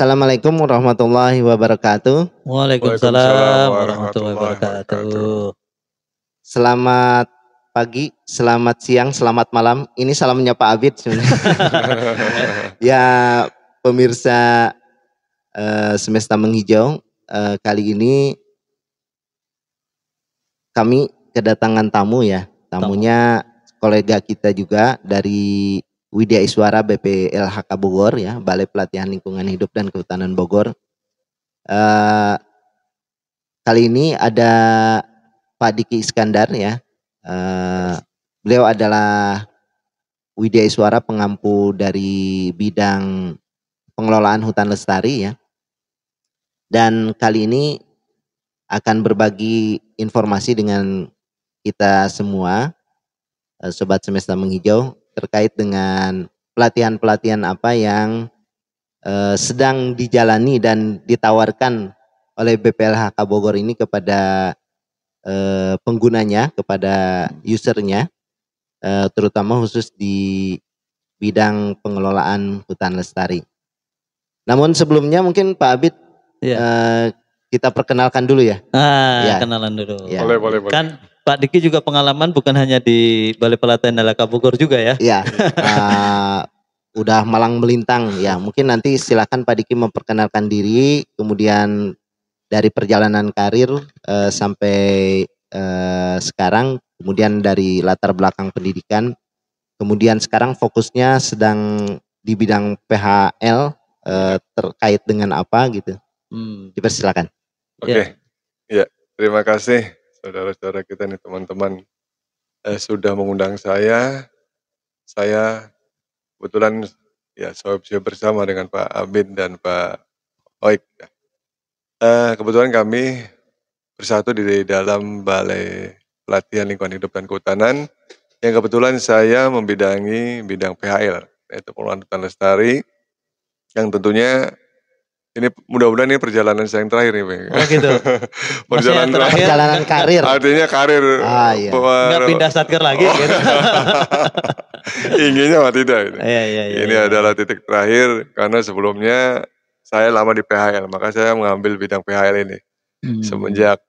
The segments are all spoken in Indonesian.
Assalamualaikum warahmatullahi wabarakatuh. Waalaikumsalam Waalaikumsalam warahmatullahi warahmatullahi wabarakatuh. wabarakatuh. Selamat pagi, selamat siang, selamat malam. Ini salamnya Pak Abid sebenarnya. Ya, pemirsa Semesta Menghijau, kali ini kami kedatangan tamu ya. Tamunya kolega kita juga dari Widya Iswara BPLHK Bogor ya, Balai Pelatihan Lingkungan Hidup dan Kehutanan Bogor. Kali ini ada Pak Diki Iskandar ya. Beliau adalah Widya Iswara pengampu dari bidang pengelolaan hutan lestari ya. Dan kali ini akan berbagi informasi dengan kita semua, Sobat Semesta Menghijau, terkait dengan pelatihan-pelatihan apa yang sedang dijalani dan ditawarkan oleh BPLHK Bogor ini kepada penggunanya, kepada usernya, terutama khusus di bidang pengelolaan hutan lestari. Namun sebelumnya mungkin Pak Abid kita perkenalkan dulu ya. Ya. Kenalan dulu. Ya. Boleh. Kan Pak Diki juga pengalaman bukan hanya di Balai Pelatihan LHK Bogor juga ya. Iya. Udah malang melintang ya. Mungkin nanti silakan Pak Diki memperkenalkan diri, kemudian dari perjalanan karir sampai sekarang, kemudian dari latar belakang pendidikan, kemudian sekarang fokusnya sedang di bidang PHL, terkait dengan apa gitu. Dipersilakan. Oke. Ya, terima kasih saudara-saudara kita nih, teman-teman sudah mengundang saya. Saya kebetulan ya saya bersama dengan Pak Abid dan Pak Oik. Kebetulan kami bersatu di dalam Balai Pelatihan Lingkungan Hidup dan Kehutanan, yang kebetulan saya membidangi bidang PHL, yaitu pengelolaan hutan lestari, yang tentunya ini mudah-mudahan ini perjalanan saya yang terakhir nih, Bang. Oh gitu. Perjalanan karir. Artinya karir. Iya. Nggak pindah satker lagi gitu. Inginnya mah tidak. Iya. Ini adalah titik terakhir, karena sebelumnya saya lama di PHL, maka saya mengambil bidang PHL ini. Semenjak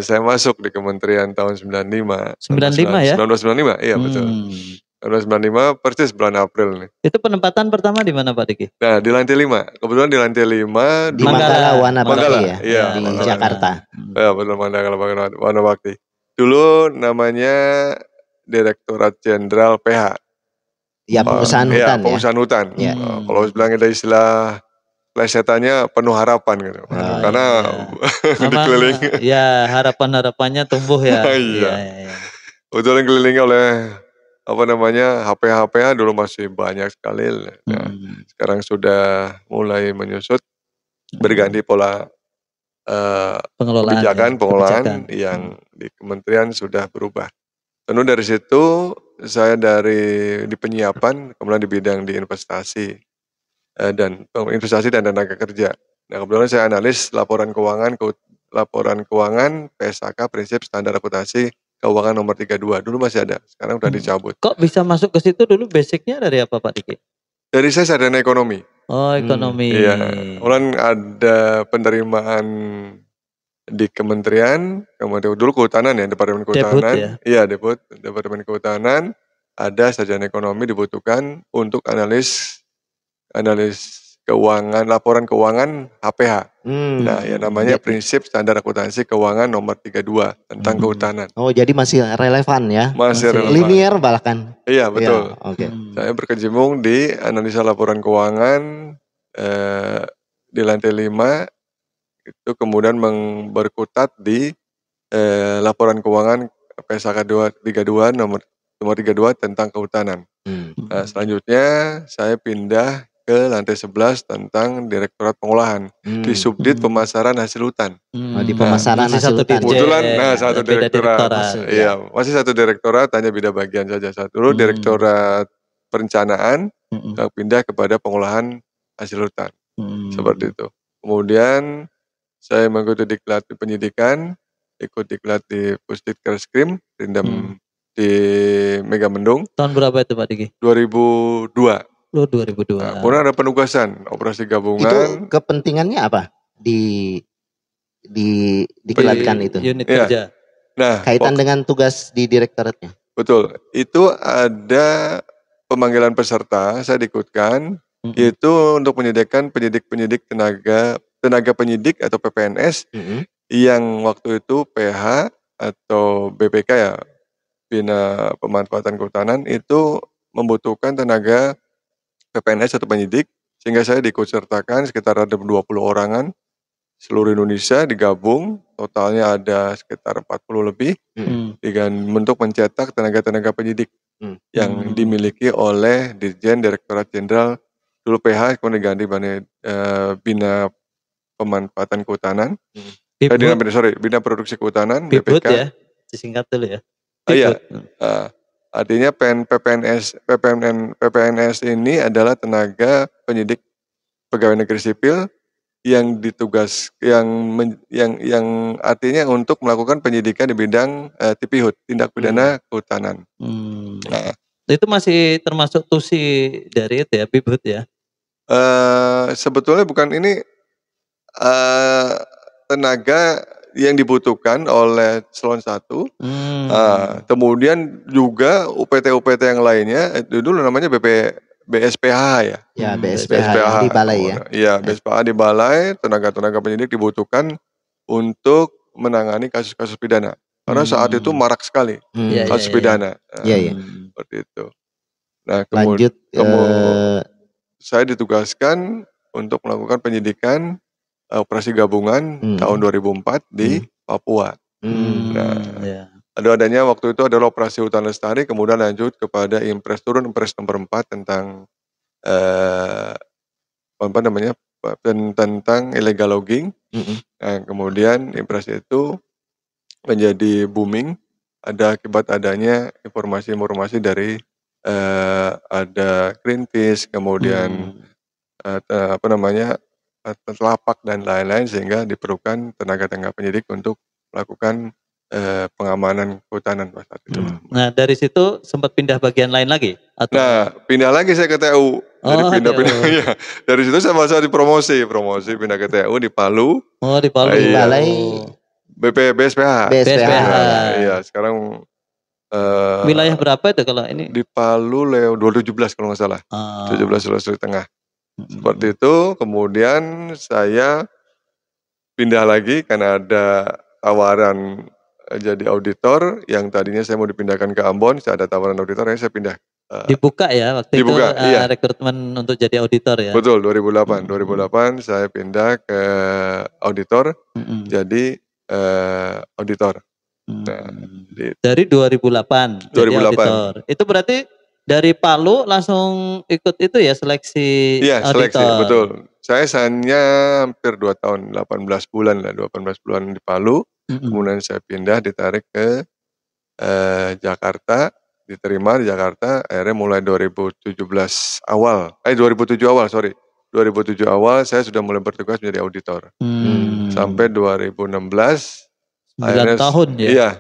saya masuk di kementerian tahun 95. 95 ya? 1995, iya betul. 1995 persis bulan April nih. Itu penempatan pertama di mana Pak Diki? Nah, di lantai 5. Kebetulan di lantai 5 Di Manggala Wanabakti ya, iya, di Manggala. Jakarta. Ya, betul, Manggala Wanabakti. Dulu namanya Direktorat Jenderal PH. Ya, pengusahaan hutan ya. Pengusahaan hutan. Ya. Kalau bilang ada istilah plesetannya penuh harapan gitu. Karena dikelilingi. Ya, harapan-harapannya tumbuh ya. Iya. Betul, dikelilingi oleh HPH dulu masih banyak sekali. Nah, sekarang sudah mulai menyusut, berganti pola pengelolaan yang di kementerian sudah berubah. Tentu dari situ saya di penyiapan, kemudian di bidang di investasi dan tenaga kerja. Nah, kebetulan saya analis laporan keuangan PSAK, prinsip standar akuntansi keuangan nomor 32. Dulu masih ada, sekarang udah dicabut. Kok bisa masuk ke situ dulu, basicnya dari apa Pak Diki? Dari saya sarjana ekonomi. Oh, ekonomi. Iya, kemudian ada penerimaan di kementerian, kemudian dulu kehutanan ya, Departemen Kehutanan. Debut ya? Iya, Departemen Kehutanan, ada sarjana ekonomi dibutuhkan untuk analis keuangan, laporan keuangan HPH. Nah, yang namanya prinsip standar akuntansi keuangan nomor 32 tentang kehutanan. Oh, jadi masih relevan ya? Masih relevan. Linear bahkan. Iya, betul. Ya, oke. Saya berkecimpung di analisa laporan keuangan di lantai 5, itu kemudian berkutat di laporan keuangan PSAK 32 nomor 32 tentang kehutanan. Nah, selanjutnya saya pindah ke lantai 11 tentang Direktorat Pengolahan di Subdit Pemasaran Hasil Hutan. Di pemasaran hasil hutan. Kebetulan satu direktorat. Iya, masih satu direktorat, hanya beda bagian saja. Dulu Direktorat Perencanaan, pindah kepada Pengolahan Hasil Hutan. Seperti itu. Kemudian saya mengikuti diklat di penyidikan, ikut diklat di Pusditkeskrim, Rindam di Megamendung. Tahun berapa itu Pak Diki? 2002. Lo 2002. Nah, kemudian ada penugasan operasi Itu gabungan. kepentingannya apa? Dikelatkan itu. Unit Iya. kerja. Nah, Kaitan dengan tugas di direktoratnya. betul. Itu ada pemanggilan peserta, saya diikutkan. Mm-mm. Itu untuk menyediakan penyidik tenaga penyidik atau PPNS Mm-mm. yang waktu itu PH atau BPK ya, Bina Pemanfaatan Kehutanan, itu membutuhkan tenaga PPNS atau penyidik, sehingga saya diikutsertakan sekitar ada 20 orangan seluruh Indonesia digabung, totalnya ada sekitar 40 lebih untuk mencetak tenaga-tenaga penyidik yang dimiliki oleh Dirjen Direktorat Jenderal dulu PH, kemudian diganti Bina Pemanfaatan Kehutanan. Bina Produksi Kehutanan, BPK BPK. ya, disingkat dulu ya. Iya. Artinya PPNS ini adalah tenaga penyidik pegawai negeri sipil yang artinya untuk melakukan penyidikan di bidang TPHUT, tindak pidana kehutanan. Nah, itu masih termasuk tusi dari itu ya, BPHUT ya. Sebetulnya bukan ini tenaga yang dibutuhkan oleh Selon 1. Kemudian juga UPT yang lainnya, dulu namanya BSPH ya. Ya, BSPH yang di balai ya. Iya, BSPH di balai, tenaga-tenaga penyidik dibutuhkan untuk menangani kasus-kasus pidana. Karena saat itu marak sekali kasus pidana. Seperti itu. Nah, Lanjut, saya ditugaskan untuk melakukan penyidikan operasi gabungan tahun 2004 di Papua. Adanya waktu itu adalah operasi hutan lestari, kemudian lanjut kepada Impres nomor 4 tentang tentang illegal logging. Nah, kemudian Impres itu menjadi booming akibat adanya informasi dari ada Greenpeace, kemudian Telapak dan lain-lain, sehingga diperlukan tenaga-tenaga penyidik untuk melakukan pengamanan kehutanan pada saat itu. Nah, dari situ sempat pindah bagian lain lagi? Atau? Nah, pindah lagi saya ke TU. Ya. Dari situ saya masuk promosi pindah ke TU di Palu. Oh, di Palu. Di balai BSPH. Iya, sekarang wilayah berapa itu kalau ini? Di Palu 2017 kalau nggak salah. 17 Sulawesi Tengah. Seperti itu, kemudian saya pindah lagi karena ada tawaran jadi auditor, yang tadinya saya mau dipindahkan ke Ambon, saya ada tawaran auditor, saya pindah. Dibuka ya waktu itu iya. rekrutmen untuk jadi auditor ya? Betul, 2008 saya pindah ke auditor, jadi auditor. Nah, dari 2008 jadi auditor. Itu berarti dari Palu langsung ikut itu ya, seleksi iya, auditor? Seleksi, betul. Saya hanya hampir 2 tahun, 18 bulan di Palu. Kemudian saya pindah, ditarik ke Jakarta, diterima di Jakarta, akhirnya mulai 2007 awal saya sudah mulai bertugas menjadi auditor. Sampai 2016. 9 tahun ya? Iya.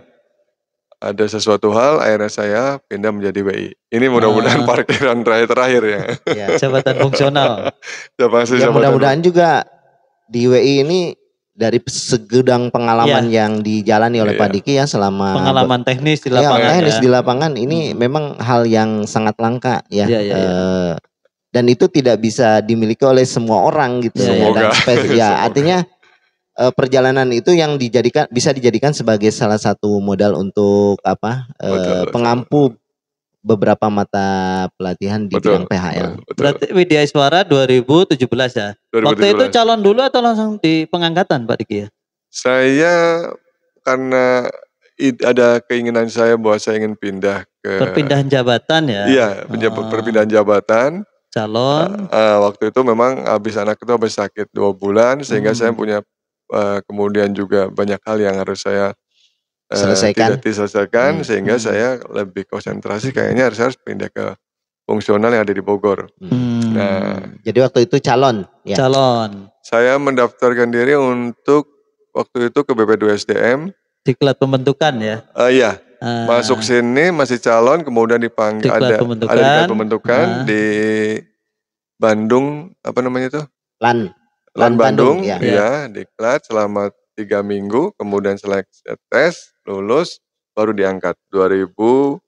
Ada sesuatu hal, akhirnya saya pindah menjadi WI. Ini mudah-mudahan parkiran terakhir ya. Jabatan fungsional. Ya, mudah-mudahan juga di WI ini dari segudang pengalaman yang dijalani oleh Pak Diki ya selama pengalaman teknis di lapangan. Di lapangan ini memang hal yang sangat langka ya. Dan itu tidak bisa dimiliki oleh semua orang gitu. Semoga. Artinya perjalanan itu yang bisa dijadikan sebagai salah satu modal untuk pengampu beberapa mata pelatihan di bidang PHL. Berarti Widya Iswara 2017 ya? 2017. Waktu itu calon dulu atau langsung di pengangkatan Pak Diki ya? Saya karena ada keinginan saya bahwa saya ingin pindah ke perpindahan jabatan ya? Iya, perpindahan jabatan. Calon. Waktu itu memang anak itu habis sakit 2 bulan, sehingga saya punya kemudian juga banyak hal yang harus saya tidak diselesaikan, sehingga saya lebih konsentrasi kayaknya harus pindah ke fungsional yang ada di Bogor. Nah, jadi waktu itu calon ya? Calon. Saya mendaftarkan diri untuk waktu itu ke BP2SDM. Diklat pembentukan ya? Iya. Masuk sini masih calon, kemudian dipanggil ada diklat pembentukan Bandung, apa namanya itu? LAN Bandung, ya. ya, diklat selama 3 minggu, kemudian seleksi tes, lulus, baru diangkat 2018.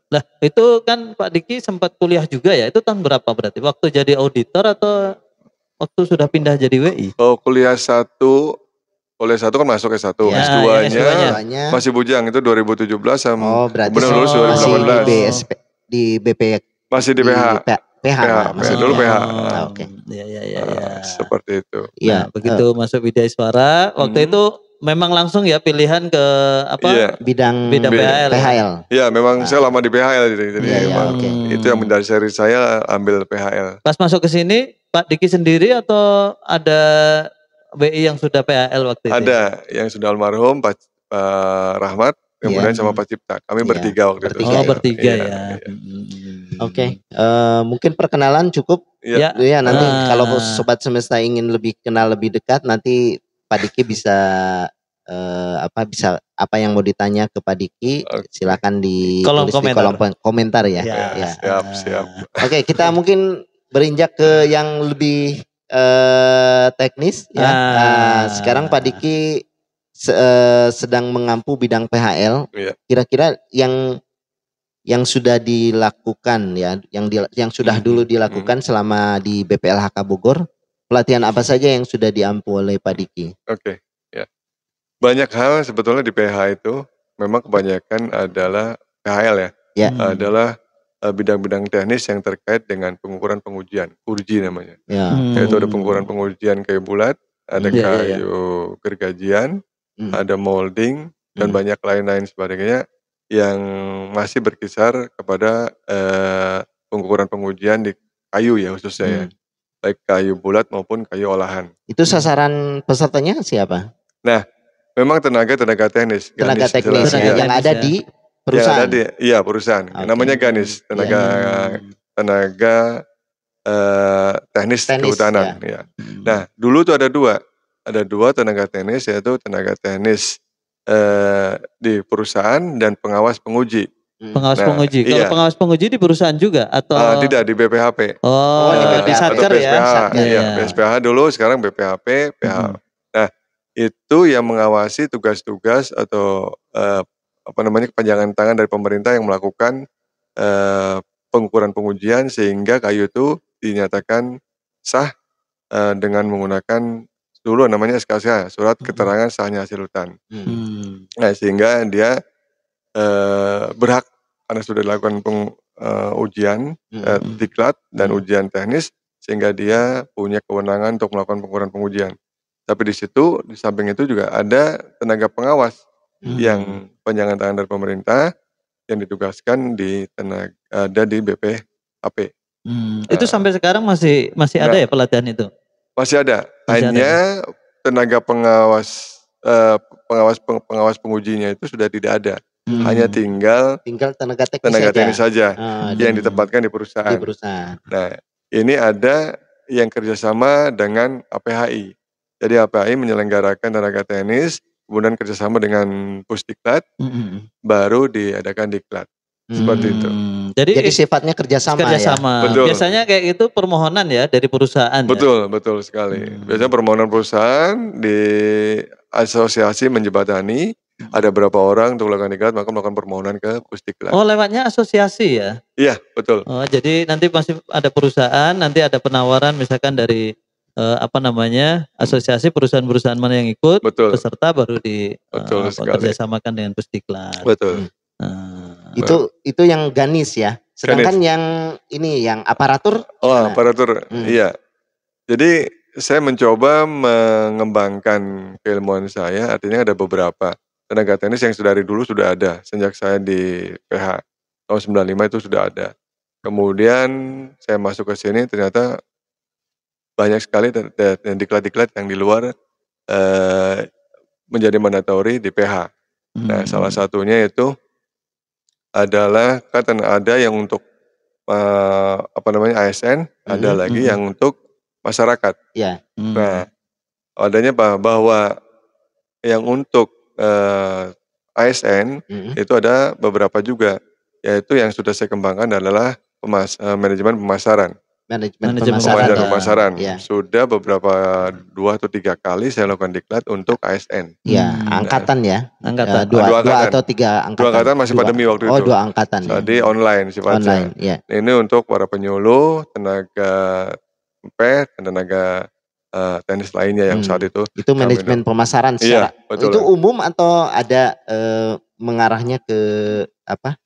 Lah itu kan Pak Diki sempat kuliah juga ya, itu tahun berapa berarti? Waktu jadi auditor atau waktu sudah pindah jadi WI? Oh, kuliah 1 kan masuk S1, Ya, S2-nya masih bujang, itu 2017 berarti kemudian lulus masih 2018. di BP, masih di PH. masih dulu PH. Oke. Ya. Seperti itu. Nah, begitu masuk Widyaswara, waktu itu memang langsung ya pilihan ke apa? Bidang PHL. Iya, memang saya lama di PHL jadi memang itu yang mendasari saya ambil PHL. Pas masuk ke sini Pak Diki sendiri atau ada WI yang sudah PHL waktu itu? Ada yang sudah almarhum Pak Rahmat, kemudian sama Pak Cipta. Kami bertiga waktu itu. Oh, bertiga ya. Oke. Mungkin perkenalan cukup. Ya, nanti kalau Sobat Semesta ingin lebih kenal lebih dekat, nanti Pak Diki bisa apa yang mau ditanya ke Pak Diki, silakan ditulis di kolom komentar ya. Siap. Oke, kita mungkin berinjak ke yang lebih teknis ya. Sekarang Pak Diki sedang mengampu bidang PHL. Kira-kira yang sudah dilakukan ya, yang sudah dulu dilakukan selama di BPLHK Bogor, pelatihan apa saja yang sudah diampu oleh Pak Diki? Oke, ya. Banyak hal sebetulnya di PH itu memang kebanyakan adalah PHL ya. Adalah bidang-bidang teknis yang terkait dengan pengukuran pengujian, urji namanya. Yaitu ada pengukuran pengujian kayu bulat, ada kayu gergajian, ada molding dan banyak lain-lain sebagainya yang masih berkisar kepada pengukuran pengujian di kayu ya khususnya ya. Baik kayu bulat maupun kayu olahan. Itu sasaran pesertanya siapa? Nah, memang tenaga teknis. Tenaga teknis yang ada di perusahaan. Perusahaan. Namanya GANIS, tenaga teknis kehutanan. Ya. Nah, dulu tuh ada dua tenaga teknis, yaitu tenaga teknis di perusahaan dan pengawas penguji. Penguji. Kalau pengawas penguji di perusahaan juga atau tidak di BPHP. Di Satker ya. BSPH dulu, sekarang BPHP, PH. Nah, itu yang mengawasi tugas-tugas atau kepanjangan tangan dari pemerintah yang melakukan pengukuran pengujian sehingga kayu itu dinyatakan sah dengan menggunakan dulu namanya SKSH, surat keterangan sahnya hasil hutan. Nah, sehingga dia berhak karena sudah dilakukan ujian diklat dan ujian teknis sehingga dia punya kewenangan untuk melakukan pengukuran pengujian. Tapi di situ di samping itu juga ada tenaga pengawas yang penjangan tangan dari pemerintah yang ditugaskan ada di BPHP. Itu sampai sekarang masih ada ya pelatihan itu? Masih ada. Hanya tenaga pengawas pengujinya itu sudah tidak ada. Hanya tinggal tenaga teknis saja yang ditempatkan di perusahaan. Nah, ini ada yang kerjasama dengan APHI. Jadi APHI menyelenggarakan tenaga teknis, kemudian kerjasama dengan Pusdiklat, baru diadakan diklat. Seperti itu. Jadi sifatnya kerjasama. Ya? Betul. Biasanya kayak gitu permohonan ya dari perusahaan. Betul sekali. Biasanya permohonan perusahaan di asosiasi menjembatani. Ada berapa orang untuk melakukan diklat, maka melakukan permohonan ke Pusdiklat. Oh, lewatnya asosiasi ya? Iya, betul. Oh, jadi nanti masih ada perusahaan, nanti ada penawaran misalkan dari asosiasi perusahaan-perusahaan mana yang ikut, peserta baru kerjasamakan dengan Pusdiklat. Betul. Itu yang GANIS ya. Sedangkan yang ini yang aparatur. Aparatur. Iya. Jadi saya mencoba mengembangkan keilmuan saya, artinya ada beberapa tenaga teknis yang dari dulu sudah ada sejak saya di PH tahun 95 itu sudah ada. Kemudian saya masuk ke sini ternyata banyak sekali diklat-diklat yang di luar menjadi mandatori di PH. Nah, salah satunya itu adalah ada yang untuk ASN, ada lagi yang untuk masyarakat. Nah, adanya bahwa yang untuk ASN itu ada beberapa juga, yaitu yang sudah saya kembangkan adalah manajemen pemasaran. Manajemen pemasaran. Ya. Sudah beberapa 2 atau 3 kali saya lakukan diklat untuk ASN. Ya, angkatan ya. Angkatan. Dua atau 3 angkatan. 2 angkatan masih pandemi waktu itu. 2 angkatan ya. Jadi online sifatnya. Online, ya. Ini untuk para penyuluh, tenaga pet, dan tenaga teknis lainnya yang saat itu. Itu manajemen pemasaran secara betul. Itu umum atau ada mengarahnya ke apa?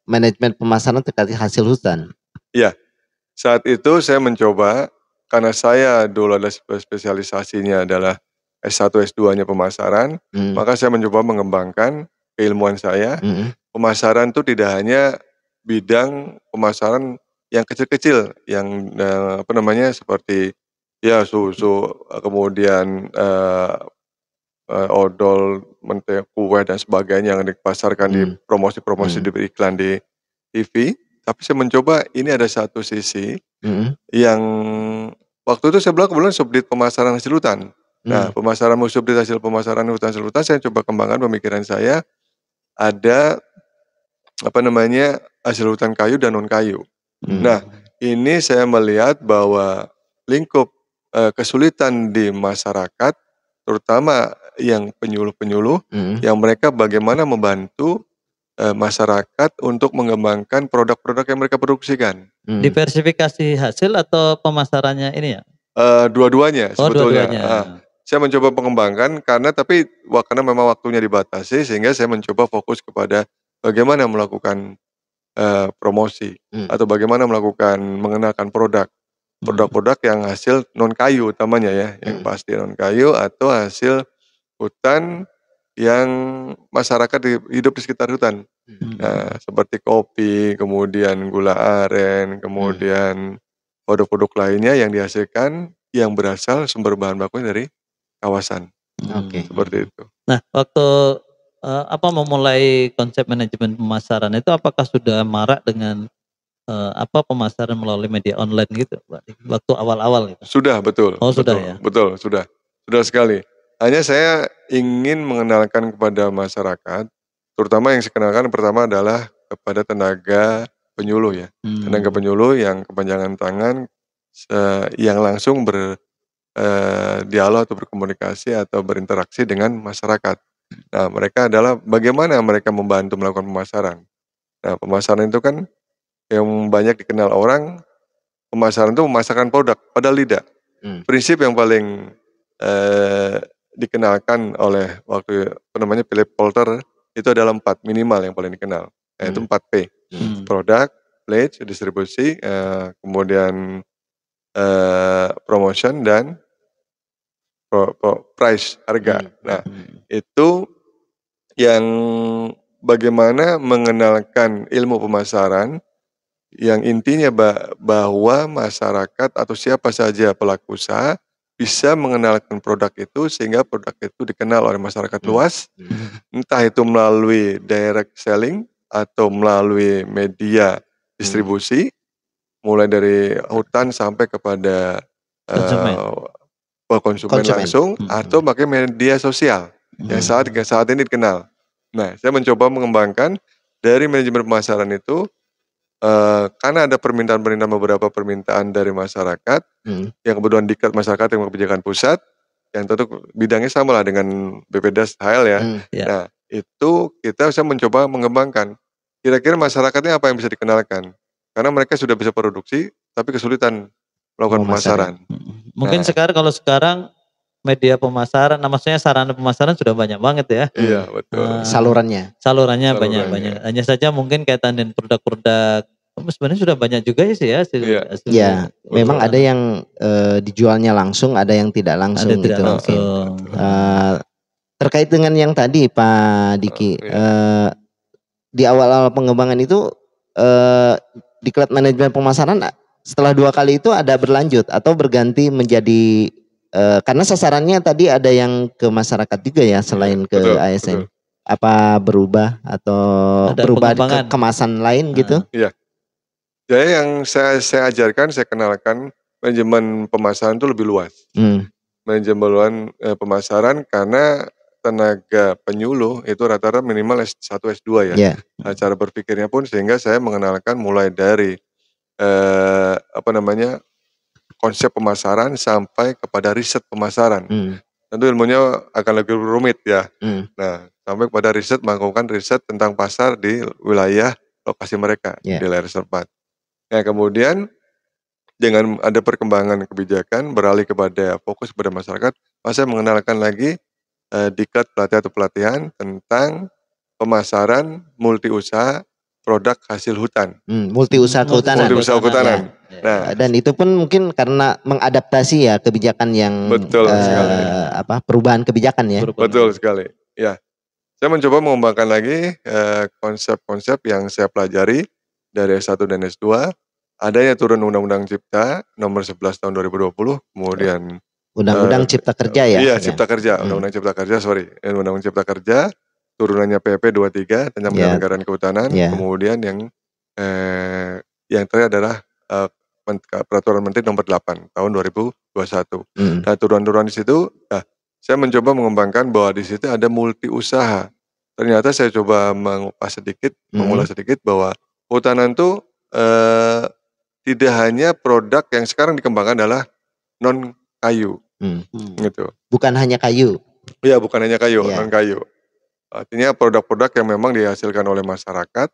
Manajemen pemasaran terkait hasil hutan. Iya. Saat itu saya mencoba, karena saya dulu adalah spesialisasinya adalah S1, S2-nya pemasaran, maka saya mencoba mengembangkan keilmuan saya. Pemasaran itu tidak hanya bidang pemasaran yang kecil-kecil, yang seperti ya susu, kemudian odol, kue dan sebagainya yang dipasarkan di promosi-promosi di iklan di TV. Tapi saya mencoba ini ada satu sisi yang waktu itu saya kebetulan subdit pemasaran hasil hutan. Nah, subdit hasil pemasaran hasil hutan saya coba kembangkan pemikiran saya, ada hasil hutan kayu dan non kayu. Nah, ini saya melihat bahwa lingkup kesulitan di masyarakat, terutama yang penyuluh-penyuluh, yang mereka bagaimana membantu masyarakat untuk mengembangkan produk-produk yang mereka produksikan. Diversifikasi hasil atau pemasarannya ini ya? Dua-duanya sebetulnya. Dua-duanya. Saya mencoba mengembangkan karena memang waktunya dibatasi, sehingga saya mencoba fokus kepada bagaimana melakukan promosi atau bagaimana mengenalkan produk-produk yang hasil non kayu utamanya ya, yang pasti non kayu atau hasil hutan yang masyarakat hidup di sekitar hutan. Nah, seperti kopi, kemudian gula aren, kemudian produk-produk lainnya yang dihasilkan yang berasal sumber bahan bakunya dari kawasan. Seperti itu. Nah, waktu memulai konsep manajemen pemasaran itu, apakah sudah marak dengan pemasaran melalui media online gitu, waktu awal-awal gitu? Sudah, betul. Sudah ya? Betul, sudah sekali. Hanya saya ingin mengenalkan kepada masyarakat, terutama yang saya kenalkan pertama adalah kepada tenaga penyuluh ya. Tenaga penyuluh yang kepanjangan tangan yang langsung berdialog atau berkomunikasi atau berinteraksi dengan masyarakat. Nah, mereka adalah bagaimana mereka membantu melakukan pemasaran. Nah, pemasaran itu kan yang banyak dikenal orang, pemasaran itu memasarkan produk, padahal tidak. Prinsip yang paling dikenalkan oleh Philip Kotler itu adalah 4 minimal yang paling dikenal, yaitu 4P. Produk, place, distribusi, kemudian promotion dan price, harga. Nah, itu yang bagaimana mengenalkan ilmu pemasaran yang intinya bahwa masyarakat atau siapa saja pelaku usaha bisa mengenalkan produk itu sehingga produk itu dikenal oleh masyarakat luas, entah itu melalui direct selling atau melalui media distribusi, mulai dari hutan sampai kepada konsumen langsung, atau pakai media sosial yang saat ini dikenal. Nah, saya mencoba mengembangkan dari manajemen pemasaran itu, karena ada beberapa permintaan dari masyarakat, yang kebetulan diklat masyarakat yang kebijakan pusat, yang tentu bidangnya sama lah dengan BPDAS HL ya. Nah, itu saya mencoba mengembangkan, kira-kira masyarakatnya apa yang bisa dikenalkan, karena mereka sudah bisa produksi, tapi kesulitan melakukan pemasaran. Mungkin sekarang media pemasaran, maksudnya sarana pemasaran sudah banyak banget ya. Iya, betul. Salurannya banyak. Hanya saja mungkin kaitan dengan produk-produk, sebenarnya sudah banyak juga sih ya. Iya, memang ada yang dijualnya langsung, ada yang tidak langsung gitu. Terkait dengan yang tadi Pak Diki, di awal-awal pengembangan itu diklat manajemen pemasaran setelah 2 kali itu ada berlanjut atau berganti menjadi karena sasarannya tadi ada yang ke masyarakat juga ya selain ke ASN. Betul. Apa berubah atau ada berubah ke kemasan lain gitu? Iya. Jadi yang saya ajarkan, saya kenalkan manajemen pemasaran itu lebih luas. Manajemen pemasaran karena tenaga penyuluh itu rata-rata minimal S1, S2 ya. Ya. Nah, cara berpikirnya pun sehingga saya mengenalkan mulai dari konsep pemasaran sampai kepada riset pemasaran. Tentu ilmunya akan lebih rumit ya. Nah, sampai kepada melakukan riset tentang pasar di wilayah lokasi mereka di wilayah setempat. Nah, kemudian dengan ada perkembangan kebijakan beralih kepada fokus pada masyarakat, saya mengenalkan lagi diklat pelatihan tentang pemasaran multi usaha produk hasil hutan. Multi usaha kehutanan. Multi usaha kehutanan. Ya. Nah, dan itu pun mungkin karena mengadaptasi ya kebijakan yang betul sekali. Perubahan kebijakan ya. Betul sekali. Ya, saya mencoba mengembangkan lagi konsep-konsep yang saya pelajari dari S1 dan S2. Adanya turun Undang-Undang Cipta nomor 11 tahun 2020, kemudian Undang-Undang Cipta Kerja ya. Iya, Cipta Kerja, Undang-Undang Cipta Kerja, Undang-Undang Cipta Kerja, turunannya PP 23 tentang penyelenggaraan kehutanan, kemudian yang terakhir adalah Peraturan Menteri nomor 8 tahun 2021. Nah, turunan-turunan di situ, saya mencoba mengembangkan bahwa di situ ada multi usaha. Ternyata saya coba mengulas sedikit bahwa kehutanan itu tidak hanya produk yang sekarang dikembangkan adalah non kayu, gitu. Bukan hanya kayu. Iya, bukan hanya kayu, non kayu. Artinya produk-produk yang memang dihasilkan oleh masyarakat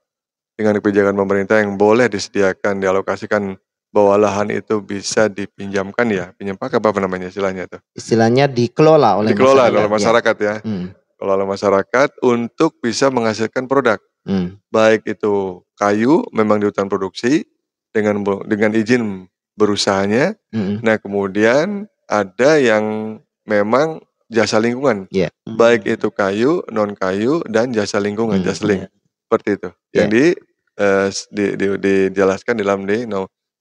dengan kebijakan pemerintah yang boleh disediakan, dialokasikan bahwa lahan itu bisa dipinjamkan ya, pinjam pakai apa namanya istilahnya itu? Istilahnya dikelola oleh masyarakat ya. Kelola oleh masyarakat untuk bisa menghasilkan produk. Baik itu kayu memang di hutan produksi dengan izin berusahanya. Nah, kemudian ada yang memang jasa lingkungan. Baik itu kayu, non kayu dan jasa lingkungan, jaseling. Seperti itu. Yang dijelaskan dalam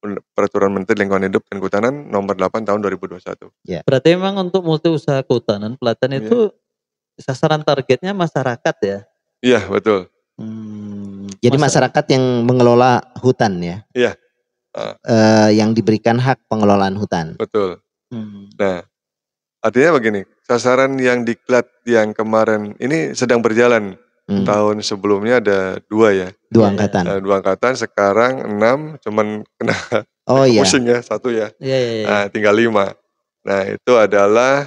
Peraturan Menteri Lingkungan Hidup dan Kehutanan nomor 8 tahun 2021. Berarti memang untuk multi usaha kehutanan pelatihan itu sasaran targetnya masyarakat ya? Iya, betul. Jadi masyarakat yang mengelola hutan ya? Iya. Yang diberikan hak pengelolaan hutan. Betul. Nah, artinya begini, sasaran yang diklat yang kemarin ini sedang berjalan. Tahun sebelumnya ada 2 ya. 2 angkatan. 2 angkatan, sekarang 6, cuman kena pusing ya, 1 ya. Nah, tinggal 5. Nah, itu adalah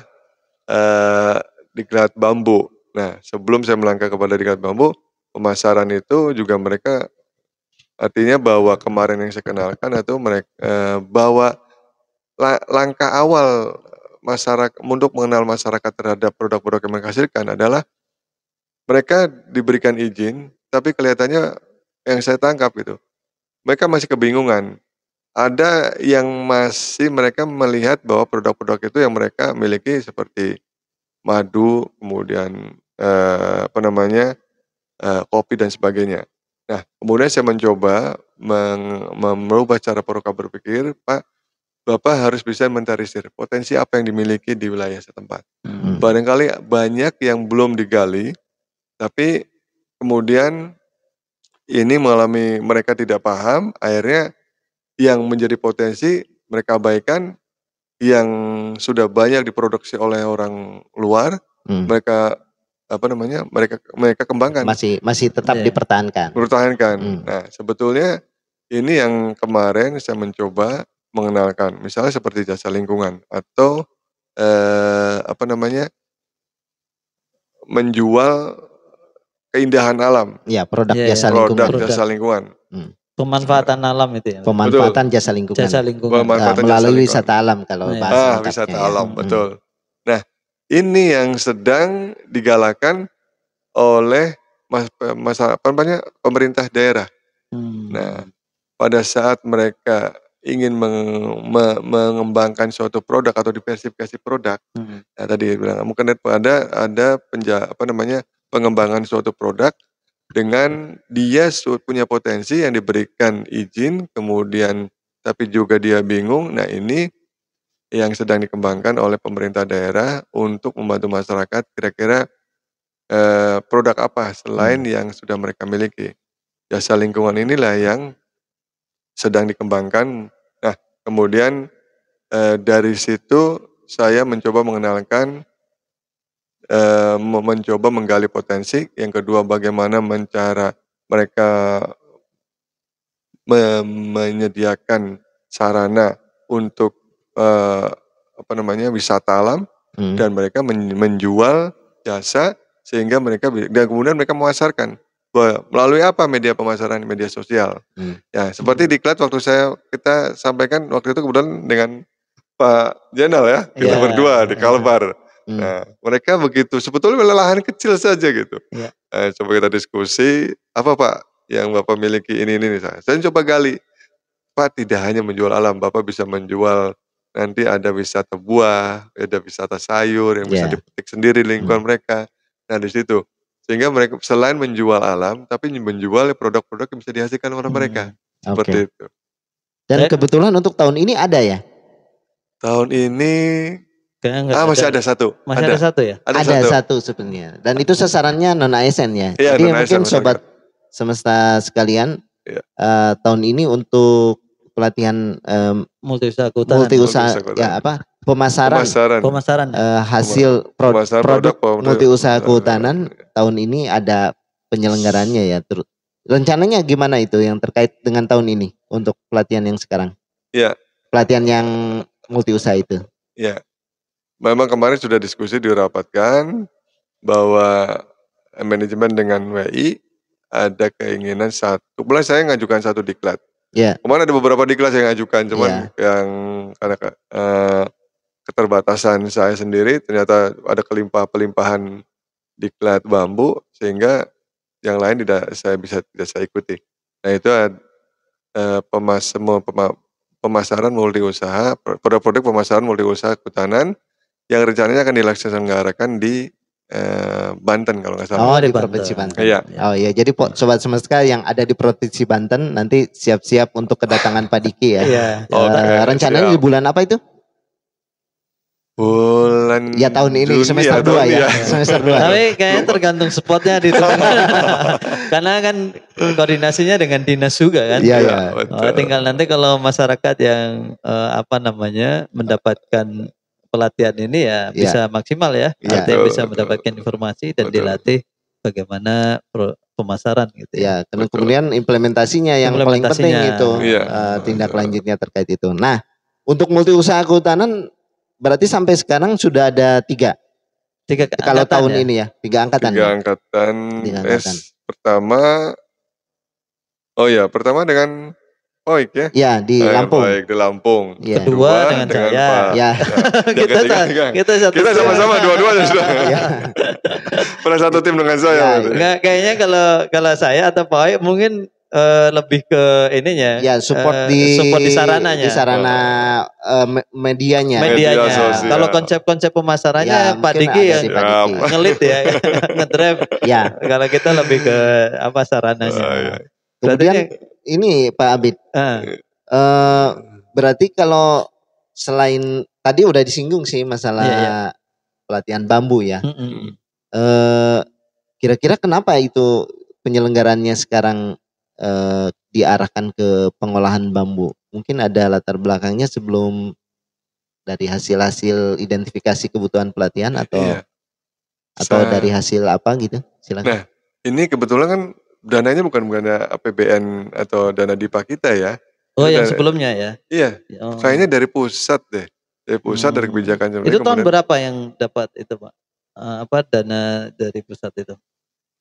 diklat bambu. Nah, sebelum saya melangkah kepada diklat bambu, pemasaran itu juga mereka artinya bahwa kemarin yang saya kenalkan itu mereka bahwa langkah awal masyarakat untuk mengenal masyarakat terhadap produk-produk yang mereka hasilkan adalah mereka diberikan izin, tapi kelihatannya yang saya tangkap itu, mereka masih kebingungan. Ada yang masih mereka melihat bahwa produk-produk itu yang mereka miliki seperti madu, kemudian kopi dan sebagainya. Nah, kemudian saya mencoba merubah cara mereka berpikir, Pak, Bapak harus bisa inventarisir potensi apa yang dimiliki di wilayah setempat. Barangkali banyak yang belum digali, tapi kemudian ini mereka tidak paham, akhirnya yang menjadi potensi mereka abaikan, yang sudah banyak diproduksi oleh orang luar, mereka kembangkan. Masih tetap dipertahankan. Nah, sebetulnya ini yang kemarin saya mencoba mengenalkan, misalnya seperti jasa lingkungan atau menjual keindahan alam. Ya, produk jasa lingkungan. Produk jasa lingkungan. Pemanfaatan alam itu ya. Pemanfaatan jasa lingkungan. Melalui wisata alam kalau bahasa wisata alam, betul. Nah, ini yang sedang digalakan oleh pemerintah daerah. Nah, pada saat mereka ingin mengembangkan suatu produk atau diversifikasi produk, nah tadi bilang mungkin ada pengembangan suatu produk dengan dia punya potensi yang diberikan izin, kemudian tapi juga dia bingung. Nah, ini yang sedang dikembangkan oleh pemerintah daerah untuk membantu masyarakat kira-kira produk apa selain yang sudah mereka miliki. Jasa lingkungan inilah yang sedang dikembangkan. Nah, kemudian dari situ saya mencoba mengenalkan mencoba menggali potensi. Yang kedua bagaimana mereka menyediakan sarana untuk wisata alam dan mereka menjual jasa sehingga dan kemudian mereka memasarkan melalui apa media pemasaran, media sosial. Ya seperti diklat waktu kita sampaikan waktu itu kebetulan dengan Pak Jenal ya, kita berdua di Kalbar. Nah mereka begitu sebetulnya lahan kecil saja gitu. Coba kita diskusi apa Pak yang Bapak miliki ini saya coba gali. Pak tidak hanya menjual alam, Bapak bisa menjual nanti ada wisata buah, ada wisata sayur yang bisa dipetik sendiri di lingkungan mereka. Nah di situ sehingga mereka selain menjual alam, tapi menjual produk-produk yang bisa dihasilkan oleh mereka seperti itu. Dan kebetulan untuk tahun ini ada ya? Tahun ini masih ada satu. Masih ada satu ya? Ada satu sebenarnya. Dan itu sasarannya non ASN ya. Iya, jadi mungkin sobat semesta sekalian tahun ini untuk pelatihan multi-usaha pemasaran hasil produk multi-usaha kehutanan tahun ini ada penyelenggarannya ya. Rencananya gimana itu yang terkait dengan tahun ini untuk pelatihan yang sekarang? Iya. Pelatihan yang multi-usaha itu. Iya. Memang kemarin sudah diskusi dirapatkan bahwa manajemen dengan WI ada keinginan mulai saya ngajukan satu diklat. Kemarin ada beberapa diklat yang ngajukan, cuman yang karena keterbatasan saya sendiri ternyata ada pelimpahan diklat bambu sehingga yang lain tidak saya ikuti. Nah itu pemasaran multi-usaha, produk-produk pemasaran multi-usaha kehutanan yang rencananya akan dilaksanakan di Banten kalau nggak salah. Oh di Provinsi Banten. Iya. Oh iya, jadi sobat semesta yang ada di Provinsi Banten nanti siap-siap untuk kedatangan Pak Diki ya. Rencananya di bulan apa itu? Bulan ya tahun ini semester 2 ya. Semester 2. Tapi kayaknya tergantung spotnya di karena kan koordinasinya dengan dinas juga kan. Iya. Tinggal nanti kalau masyarakat yang mendapatkan pelatihan ini ya bisa maksimal ya. Artinya bisa mendapatkan informasi dan dilatih bagaimana pemasaran gitu ya. Kemudian implementasinya yang paling penting itu tindak lanjutnya terkait itu. Nah, untuk multi usaha kehutanan berarti sampai sekarang sudah ada 3 kalau tahun ini ya 3 angkatan. 3 angkatan. Pertama pertama dengan Oik ya? Ya di Lampung. Baik di Lampung. Ya. Kedua dengan saya. Ya. Kita sama-sama dua-duanya sudah. Pernah satu tim dengan saya. Enggak, kayaknya kalau saya atau Pak Oik mungkin lebih ke ininya. Ya support di sarananya. Di sarana medianya. Kalau konsep-konsep pemasarannya Pak Diki yang ngelit ya, ngedrive. Ya. Kalau kita lebih ke sarananya. Kemudian ini Pak Abid, berarti kalau selain tadi udah disinggung sih masalah pelatihan bambu ya, kira-kira kenapa itu penyelenggarannya sekarang diarahkan ke pengolahan bambu? Mungkin ada latar belakangnya sebelum dari hasil identifikasi kebutuhan pelatihan atau dari hasil apa gitu? Silakan. Nah, ini kebetulan kan dananya bukan APBN atau dana DIPA kita ya. Yang sebelumnya ya? Iya, kayaknya dari pusat deh. Dari pusat, dari kebijakan. Itu tahun berapa yang dapat itu Pak? Dana dari pusat itu?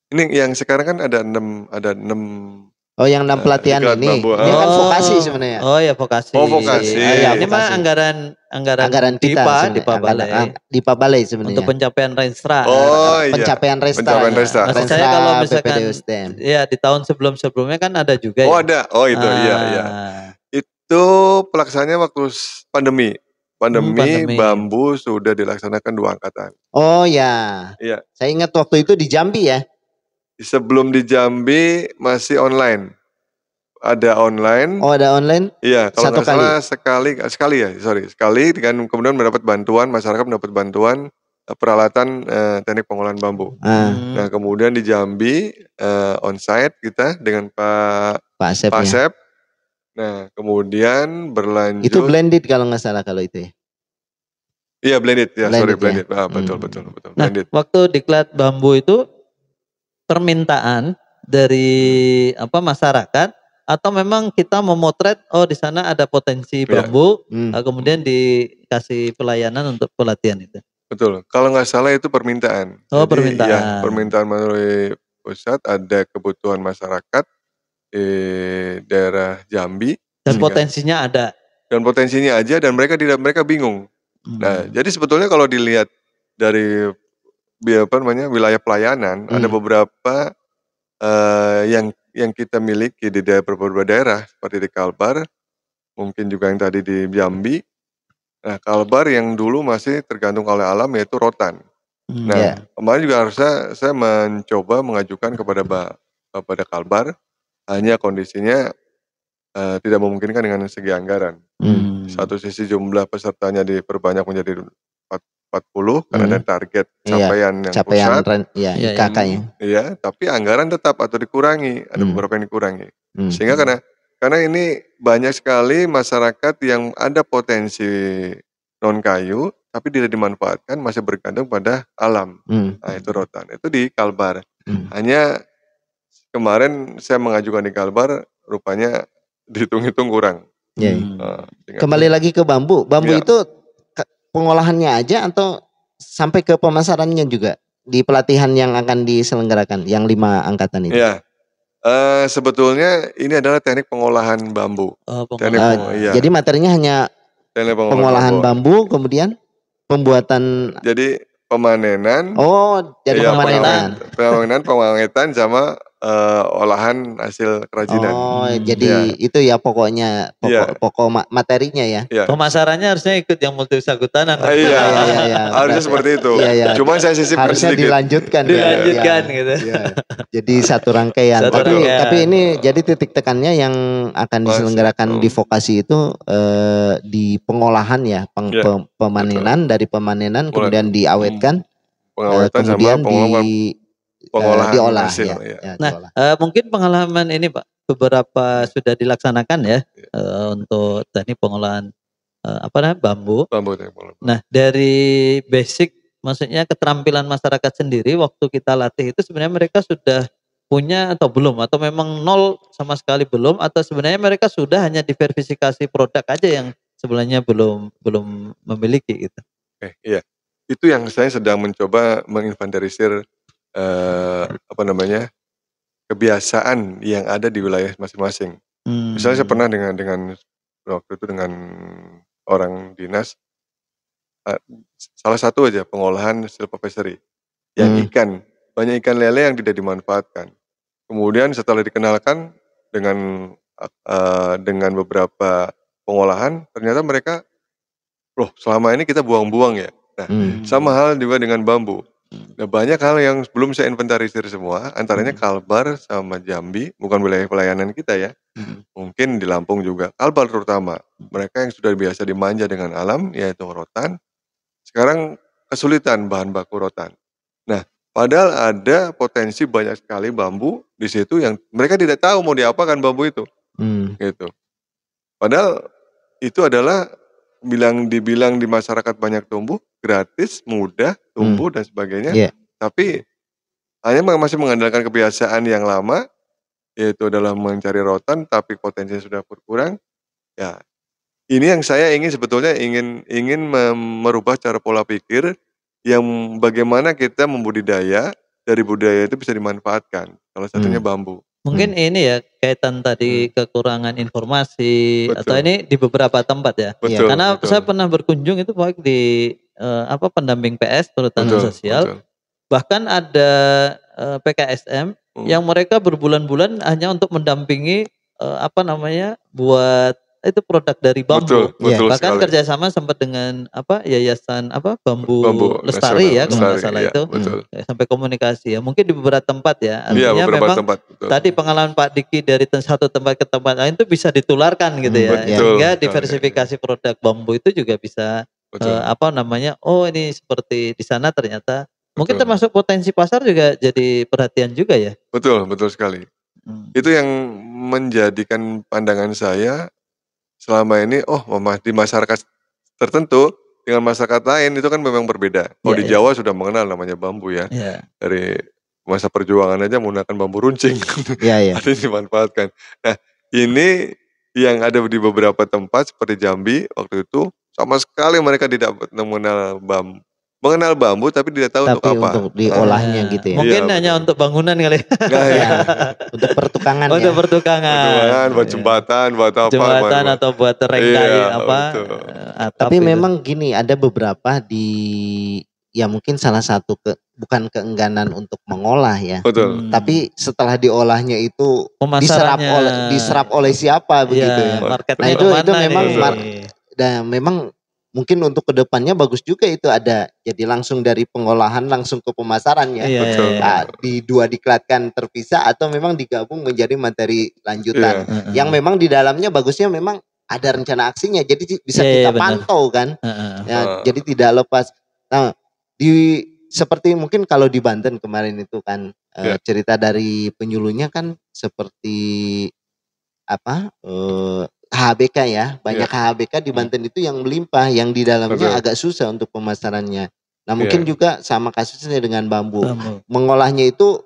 Ini yang sekarang kan ada 6 yang 6 pelatihan ini. Ini kan vokasi sebenarnya. Vokasi. Vokasi. Ini mah anggaran kita DIPA Balai. DIPA Balai sebenarnya. Untuk pencapaian Renstra. Pencapaian Renstra. Maksud saya kalau misalkan di tahun sebelumnya kan ada juga. Ada. Itu iya. Itu pelaksanaannya waktu pandemi. Pandemi bambu sudah dilaksanakan 2 angkatan. Iya. Saya ingat waktu itu di Jambi ya. Sebelum di Jambi masih online. Ada online. Ada online? Iya, kalau nggak salah sekali dengan kemudian mendapat bantuan, masyarakat mendapat bantuan peralatan teknik pengolahan bambu. Nah, kemudian di Jambi onsite kita dengan Pak Asep. Nah, kemudian berlanjut. Itu blended kalau nggak salah kalau itu ya. Iya blended ya, Blended sorry ya? blended. Betul Nah, blended. waktu diklat bambu itu permintaan dari masyarakat atau memang kita memotret di sana ada potensi bambu, kemudian dikasih pelayanan untuk pelatihan itu. Betul. Kalau nggak salah itu permintaan. Oh, Jadi permintaan. ya permintaan melalui pusat, ada kebutuhan masyarakat di daerah Jambi. Dan potensinya ada. Dan potensinya aja, dan mereka bingung. Nah, jadi sebetulnya kalau dilihat dari wilayah pelayanan, ada beberapa yang kita miliki di beberapa daerah seperti di Kalbar, mungkin juga yang tadi di Jambi. Nah, Kalbar yang dulu masih tergantung oleh alam yaitu rotan. Nah, kemarin juga harusnya saya mencoba mengajukan kepada Kalbar, hanya kondisinya tidak memungkinkan dengan segi anggaran. Satu sisi jumlah pesertanya diperbanyak menjadi 40 karena ada target capaian yang pusat. IKK-nya. Iya, tapi anggaran tetap atau dikurangi, ada beberapa yang dikurangi. Sehingga karena ini banyak sekali masyarakat yang ada potensi non kayu tapi tidak dimanfaatkan, masih bergantung pada alam. Nah, itu rotan. Itu di Kalbar. Hanya kemarin saya mengajukan di Kalbar, rupanya dihitung-hitung kurang. Kembali lagi ke bambu. Bambu itu pengolahannya aja atau sampai ke pemasarannya juga di pelatihan yang akan diselenggarakan yang 5 angkatan itu? Iya. Sebetulnya ini adalah teknik pengolahan bambu. Jadi materinya hanya pengolahan bambu, kemudian pembuatan. Jadi pemanenan. Jadi pemanenan, pengawetan sama olahan hasil kerajinan. Jadi itu ya pokoknya pokok materinya ya. Pemasarannya harusnya ikut yang multi-usaha kehutanan. Harusnya seperti itu. Cuma saya sisipkan harusnya sedikit. Dilanjutkan gitu. Jadi satu rangkaian. Tapi ini jadi titik tekannya yang akan diselenggarakan di vokasi itu di pengolahan ya, pemanenan, dari pemanenan kemudian diawetkan, kemudian diolah hasil, Nah, mungkin pengalaman ini Pak beberapa sudah dilaksanakan ya untuk teknik pengolahan bambu. Nah, dari basic maksudnya keterampilan masyarakat sendiri waktu kita latih itu sebenarnya mereka sudah punya atau belum, atau memang nol sama sekali belum, atau sebenarnya mereka sudah hanya diverifikasi produk aja yang sebenarnya belum memiliki gitu. Iya. Itu yang saya sedang mencoba menginventarisir kebiasaan yang ada di wilayah masing-masing. Misalnya saya pernah dengan waktu itu dengan orang dinas, salah satu aja pengolahan silviculture yang banyak ikan lele yang tidak dimanfaatkan. Kemudian setelah dikenalkan dengan beberapa pengolahan, ternyata mereka, loh selama ini kita buang-buang ya. Nah, sama hal juga dengan bambu. Nah, banyak hal yang belum saya inventarisir semua, antaranya Kalbar sama Jambi, bukan wilayah pelayanan kita ya. Mungkin di Lampung juga, Kalbar terutama. Mereka yang sudah biasa dimanja dengan alam, yaitu rotan, sekarang kesulitan bahan baku rotan. Nah, padahal ada potensi banyak sekali bambu di situ yang mereka tidak tahu mau diapakan bambu itu. Gitu. Padahal itu adalah dibilang di masyarakat banyak tumbuh, gratis, mudah, tumbuh dan sebagainya. Tapi hanya masih mengandalkan kebiasaan yang lama, yaitu adalah mencari rotan, tapi potensinya sudah berkurang. Ya, ini yang saya sebetulnya ingin merubah cara pola pikir yang bagaimana kita membudidaya, dari budaya itu bisa dimanfaatkan. Salah satunya bambu. Mungkin ini ya kaitan tadi kekurangan informasi. Betul. Atau ini di beberapa tempat ya. Betul, karena saya pernah berkunjung itu baik di pendamping PS perhutanan sosial. Betul. Bahkan ada PKSM yang mereka berbulan-bulan hanya untuk mendampingi buat itu produk dari bambu. Betul bahkan sekali. Kerjasama sempat dengan yayasan bambu lestari ya kalau nggak salah itu. Sampai komunikasi ya. Mungkin di beberapa tempat ya. Artinya memang tempat, tadi pengalaman Pak Diki dari satu tempat ke tempat lain itu bisa ditularkan gitu ya. Sehingga diversifikasi produk bambu itu juga bisa ini seperti di sana ternyata. Mungkin termasuk potensi pasar juga jadi perhatian juga ya. Betul sekali. Itu yang menjadikan pandangan saya selama ini, di masyarakat tertentu dengan masyarakat lain itu kan memang berbeda. Kalau di Jawa sudah mengenal namanya bambu ya. Dari masa perjuangan aja menggunakan bambu runcing. Ada yang dimanfaatkan. Nah, ini yang ada di beberapa tempat seperti Jambi waktu itu sama sekali mereka tidak mengenal bambu tapi tidak tahu untuk apa. Untuk diolahnya gitu ya. Mungkin hanya untuk bangunan kali. Untuk pertukangan Untuk pertukangan. Buat jembatan, buat apa. Jembatan atau buat rengkai apa. Tapi memang gini, ada beberapa ya mungkin salah satu bukan keengganan untuk mengolah ya. Betul. Tapi setelah diolahnya itu diserap oleh siapa begitu ya. Nah itu memang dan memang mungkin untuk kedepannya bagus juga itu ada jadi langsung dari pengolahan langsung ke pemasarannya. Di dua diklatkan terpisah atau memang digabung menjadi materi lanjutan. Yang memang di dalamnya bagusnya memang ada rencana aksinya jadi bisa kita pantau kan. Jadi tidak lepas. Nah, seperti mungkin kalau di Banten kemarin itu kan cerita dari penyuluhnya kan seperti apa HBK ya, banyak HBK di Banten itu yang melimpah, yang di dalamnya agak susah untuk pemasarannya. Nah mungkin juga sama kasusnya dengan bambu. Mengolahnya itu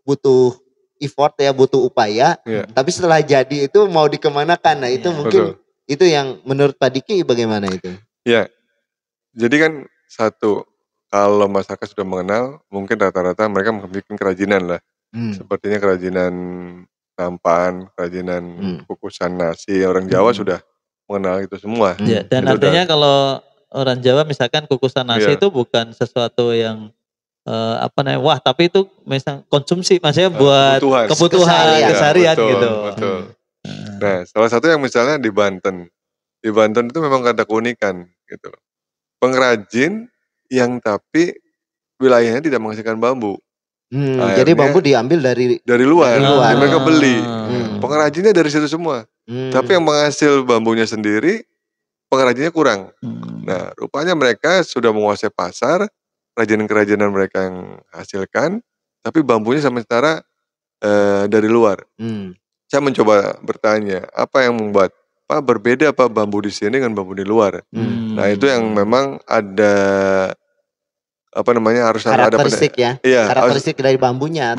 butuh effort ya, butuh upaya. Tapi setelah jadi itu mau dikemanakan, nah itu mungkin itu yang menurut Pak Diki bagaimana itu? Ya, jadi kan satu, kalau masyarakat sudah mengenal, mungkin rata-rata mereka membuat kerajinan lah. Sepertinya kerajinan nampan, kerajinan kukusan nasi, orang Jawa sudah mengenal itu semua. Dan itu artinya kalau orang Jawa misalkan kukusan nasi itu bukan sesuatu yang wah tapi itu misal konsumsi, maksudnya buat kebutuhan keseharian gitu. Betul. Nah, salah satu yang misalnya di Banten itu memang ada keunikan gitu. Pengrajin yang tapi wilayahnya tidak menghasilkan bambu. Jadi bambu diambil dari luar. Mereka beli. Pengrajinnya dari situ semua. Tapi yang menghasil bambunya sendiri, pengrajinnya kurang. Nah, rupanya mereka sudah menguasai pasar, kerajinan-kerajinan mereka yang hasilkan, tapi bambunya sementara dari luar. Saya mencoba bertanya, apa yang membuat Pak berbeda Pak bambu di sini dengan bambu di luar? Nah, itu yang memang ada harus karakteristik ada karakteristik dari bambunya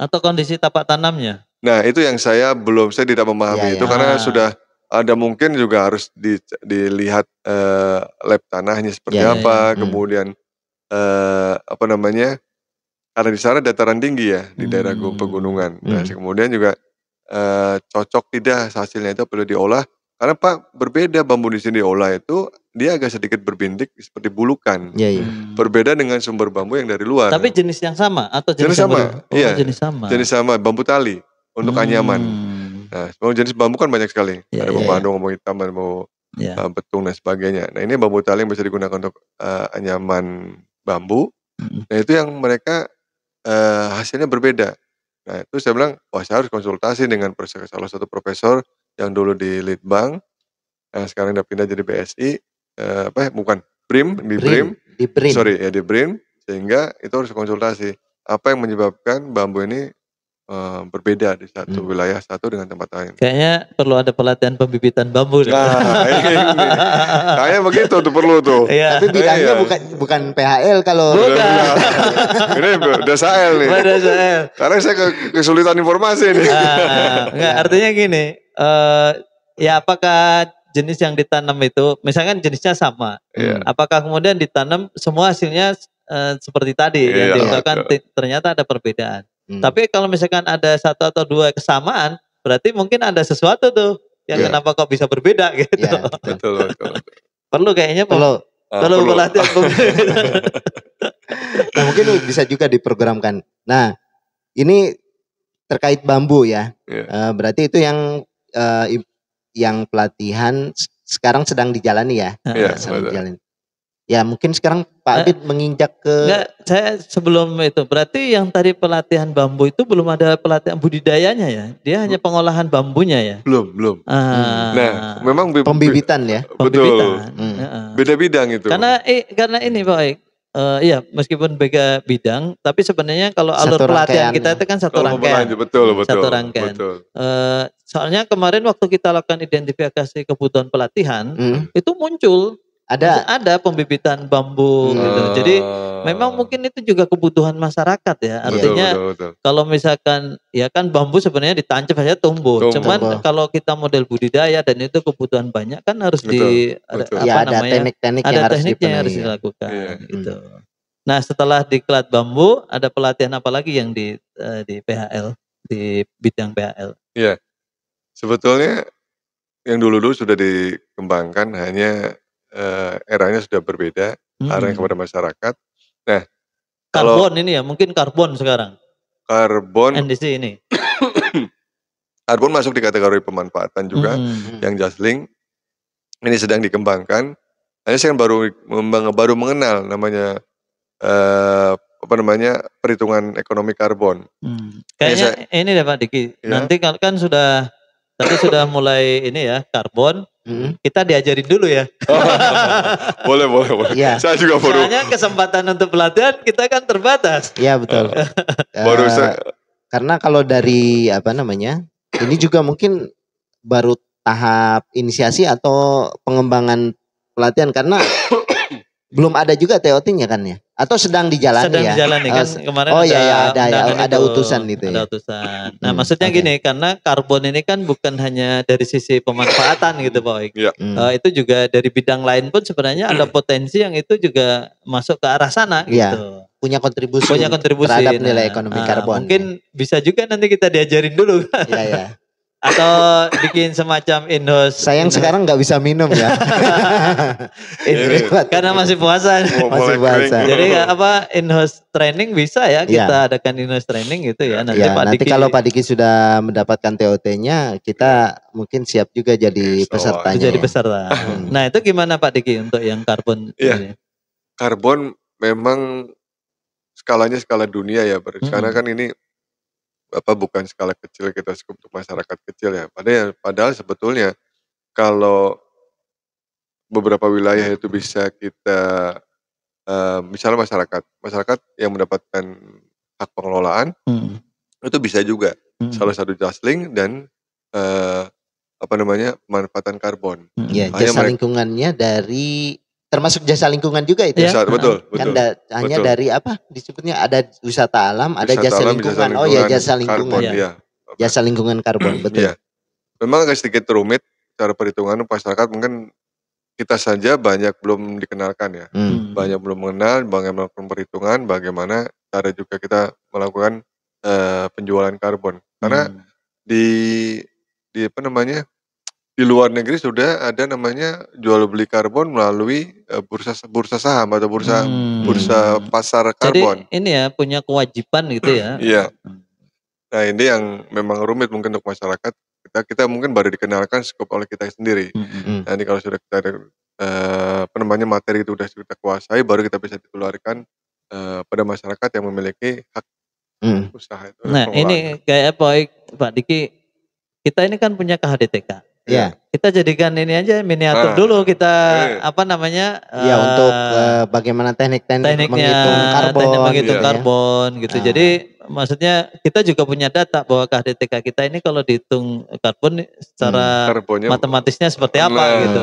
atau kondisi tapak tanamnya. Nah itu yang saya tidak memahami itu karena sudah ada mungkin juga harus dilihat lab tanahnya seperti apa, kemudian karena di sana dataran tinggi ya di daerah pegunungan. Nah kemudian juga cocok tidak hasilnya itu perlu diolah. Karena Pak berbeda bambu di sini diolah itu dia agak sedikit berbintik seperti bulukan. Berbeda dengan sumber bambu yang dari luar. Tapi jenis yang sama atau jenis sama? Jenis sama. Jenis sama, bambu tali untuk anyaman. Nah, jenis bambu kan banyak sekali. Ada bambu andong, bambu hitam, bambu betung dan sebagainya. Nah, ini bambu tali yang bisa digunakan untuk anyaman bambu. Nah, itu yang mereka hasilnya berbeda. Nah, itu saya bilang, wah saya harus konsultasi dengan salah satu profesor yang dulu di Litbang, sekarang udah pindah jadi BSI, BRIM, di BRIM, sehingga itu harus konsultasi. Apa yang menyebabkan bambu ini berbeda di satu wilayah satu dengan tempat lain. Kayaknya perlu ada pelatihan pembibitan bambu. Kayaknya begitu tuh perlu tuh. Tapi bidangnya bukan PHL kalau. Bukan. Ini udah SAL nih. Karena saya kesulitan informasi nih. Enggak, artinya gini. Ya apakah jenis yang ditanam itu, misalkan jenisnya sama. Apakah kemudian ditanam semua hasilnya seperti tadi yang diusahakan ternyata ada perbedaan. Tapi kalau misalkan ada satu atau dua kesamaan, berarti mungkin ada sesuatu tuh yang kenapa kok bisa berbeda gitu. Betul. Perlu kayaknya perlu pelatihan. Nah mungkin bisa juga diprogramkan. Nah ini terkait bambu ya. Berarti itu yang pelatihan sekarang sedang dijalani ya. Ya mungkin sekarang Pak Abid menginjak ke. Enggak, saya sebelum itu berarti yang tadi pelatihan bambu itu belum ada pelatihan budidayanya ya. Dia hanya pengolahan bambunya ya. Belum. Nah, memang pembibitan ya. Betul. Beda bidang itu. Karena ini Pak iya meskipun beda bidang, tapi sebenarnya kalau alur pelatihan kita itu kan satu rangkaian. Betul. Satu rangkaian. Soalnya kemarin waktu kita lakukan identifikasi kebutuhan pelatihan, itu muncul Ada pembibitan bambu gitu. Jadi memang mungkin itu juga kebutuhan masyarakat ya. Artinya betul. kalau misalkan ya kan bambu sebenarnya ditancap saja tumbuh. Cuman kalau kita model budidaya dan itu kebutuhan banyak kan harus ada teknik-teknik yang harus dilakukan gitu. Nah, setelah diklat bambu ada pelatihan apa lagi yang di PHL, di bidang PHL? Iya. Sebetulnya yang dulu-dulu sudah dikembangkan, hanya eranya sudah berbeda, arahnya kepada masyarakat. Nah, karbon ini ya, mungkin karbon sekarang. Karbon NDC ini. Karbon masuk di kategori pemanfaatan juga, yang Jasling ini sedang dikembangkan. Hanya saya baru mengenal namanya perhitungan ekonomi karbon. Kayaknya ini deh Pak Diki. Ya? Nanti kan tadi sudah mulai ini ya karbon. Kita diajarin dulu ya. Boleh. Ya. Saya juga baru. Soalnya kesempatan untuk pelatihan kita kan terbatas. Iya betul. Karena kalau dari ini juga mungkin baru tahap inisiasi atau pengembangan pelatihan karena belum ada juga TOT-nya kan ya? Atau sedang dijalani ya? Sedang dijalani kan. Kemarin ada utusan itu ya. Ada utusan. Nah, maksudnya gini, karena karbon ini kan bukan hanya dari sisi pemanfaatan gitu Pak Oik. Itu juga dari bidang lain pun sebenarnya ada potensi yang itu juga masuk ke arah sana gitu. Punya kontribusi terhadap nilai ekonomi karbon. Mungkin bisa juga nanti kita diajarin dulu. Iya. Atau bikin semacam in-house. Sayang sekarang nggak bisa minum ya. Karena masih puasa. Jadi in-house training bisa ya kita adakan in-house training gitu ya. Nanti kalau Pak Diki sudah mendapatkan TOT-nya, kita mungkin siap juga jadi pesertanya. Jadi peserta. Nah itu gimana Pak Diki untuk yang karbon? Iya. Karbon memang skalanya skala dunia ya. Karena kan ini bukan skala kecil, kita untuk masyarakat kecil ya. Padahal sebetulnya kalau beberapa wilayah itu bisa kita misalnya masyarakat yang mendapatkan hak pengelolaan itu bisa juga salah satu Jasling dan pemanfaatan karbon. Jasa lingkungannya dari termasuk jasa lingkungan juga itu. Betul. Kan hanya dari disebutnya ada wisata alam, ada jasa lingkungan. Jasa lingkungan. Jasa lingkungan karbon, betul. Memang agak sedikit rumit cara perhitungan masyarakat, mungkin kita saja banyak belum dikenalkan ya. Banyak belum mengenal bagaimana perhitungan, bagaimana cara juga kita melakukan penjualan karbon. Karena di luar negeri sudah ada namanya jual beli karbon melalui bursa saham atau bursa pasar karbon. Jadi ini ya punya kewajiban gitu ya. Iya. Nah ini yang memang rumit mungkin untuk masyarakat. Kita mungkin baru dikenalkan skop oleh kita sendiri. Nanti kalau sudah kita materi itu sudah kita kuasai, baru kita bisa ditularkan pada masyarakat yang memiliki hak usaha itu. Nah ini kayak Pak Diki, kita ini kan punya KHDTK. Ya. Kita jadikan ini aja miniatur dulu kita untuk bagaimana tekniknya menghitung karbon gitu. Jadi maksudnya kita juga punya data bahwa KHDTK kita ini kalau dihitung karbon secara matematisnya seperti apa gitu.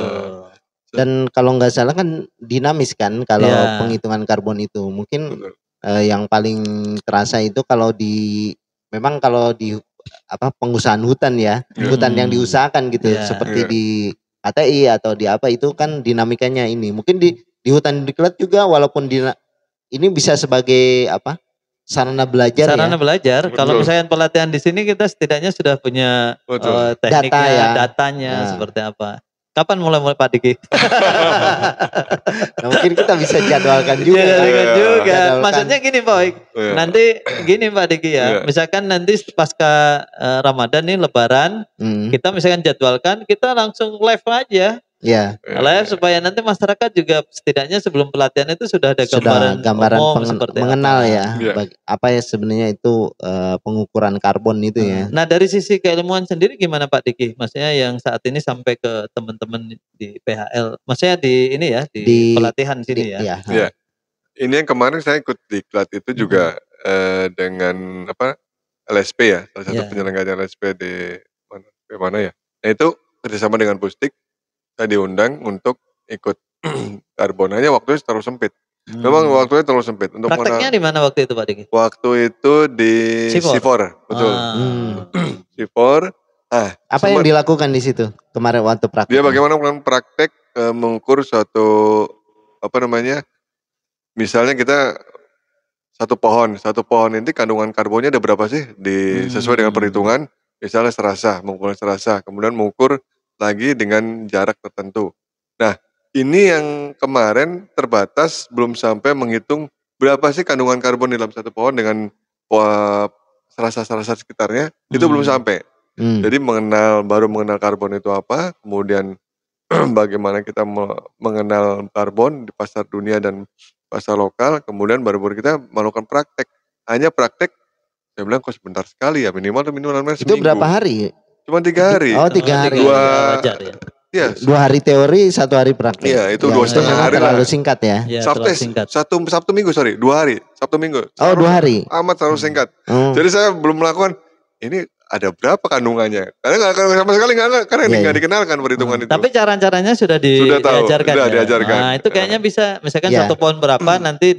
Dan kalau nggak salah kan dinamis kan kalau penghitungan karbon itu. Mungkin yang paling terasa itu kalau di pengusahaan hutan ya, hutan yang diusahakan gitu, seperti di KTI atau di itu kan dinamikanya ini. Mungkin di hutan diklat juga walaupun ini bisa sebagai sarana belajar. Belajar. Kalau misalnya pelatihan di sini kita setidaknya sudah punya tekniknya, datanya seperti apa. Kapan mulai Pak Diki? Nah, mungkin kita bisa jadwalkan juga. Maksudnya gini Pak Oik. Nanti gini Pak Diki ya. Misalkan nanti pasca Ramadan nih Lebaran, kita misalkan jadwalkan, kita langsung live aja. Live supaya nanti masyarakat juga setidaknya sebelum pelatihan itu sudah ada gambaran mengenal apa ya sebenarnya itu pengukuran karbon itu ya. Nah dari sisi keilmuan sendiri gimana Pak Diki? Maksudnya yang saat ini sampai ke teman-teman di PHL, maksudnya di pelatihan sini ya. Ini yang kemarin saya ikut di klat itu juga dengan LSP ya, salah satu penyelenggara LSP di mana ya. Nah itu kerjasama dengan Pusdik. Saya diundang untuk ikut karbon. Hanya waktunya terlalu sempit. Memang waktunya terlalu sempit. Untuk prakteknya di mana waktu itu Pak Diki? Waktu itu di C4, betul. C4. Apa yang dilakukan di situ kemarin waktu praktek? Dia bagaimana melakukan praktek mengukur suatu misalnya kita satu pohon ini kandungan karbonnya ada berapa sih sesuai dengan perhitungan, misalnya serasa, mengukur serasa, kemudian mengukur lagi dengan jarak tertentu. Nah, ini yang kemarin terbatas, belum sampai menghitung berapa sih kandungan karbon di dalam satu pohon dengan serasa-serasa sekitarnya, itu belum sampai. Jadi baru mengenal karbon itu apa, kemudian bagaimana kita mengenal karbon di pasar dunia dan pasar lokal, kemudian baru kita melakukan praktek. Hanya praktek, saya bilang kok sebentar sekali ya, minimal seminggu. Itu berapa hari? Cuma 3 hari. Oh 3 hari. Wajar ya. Iya. 2 hari teori, 1 hari praktek. Iya, itu 2,5 hari terlalu singkat ya. Sabtu Minggu, 2 hari. Sabtu Minggu. Oh 2 hari. Amat terlalu singkat. Jadi saya belum melakukan, ini ada berapa kandungannya? Karena sama sekali karena nggak dikenalkan perhitungan itu. Tapi cara-caranya sudah diajarkan. Sudah diajarkan. Nah itu kayaknya bisa, misalkan satu pohon berapa nanti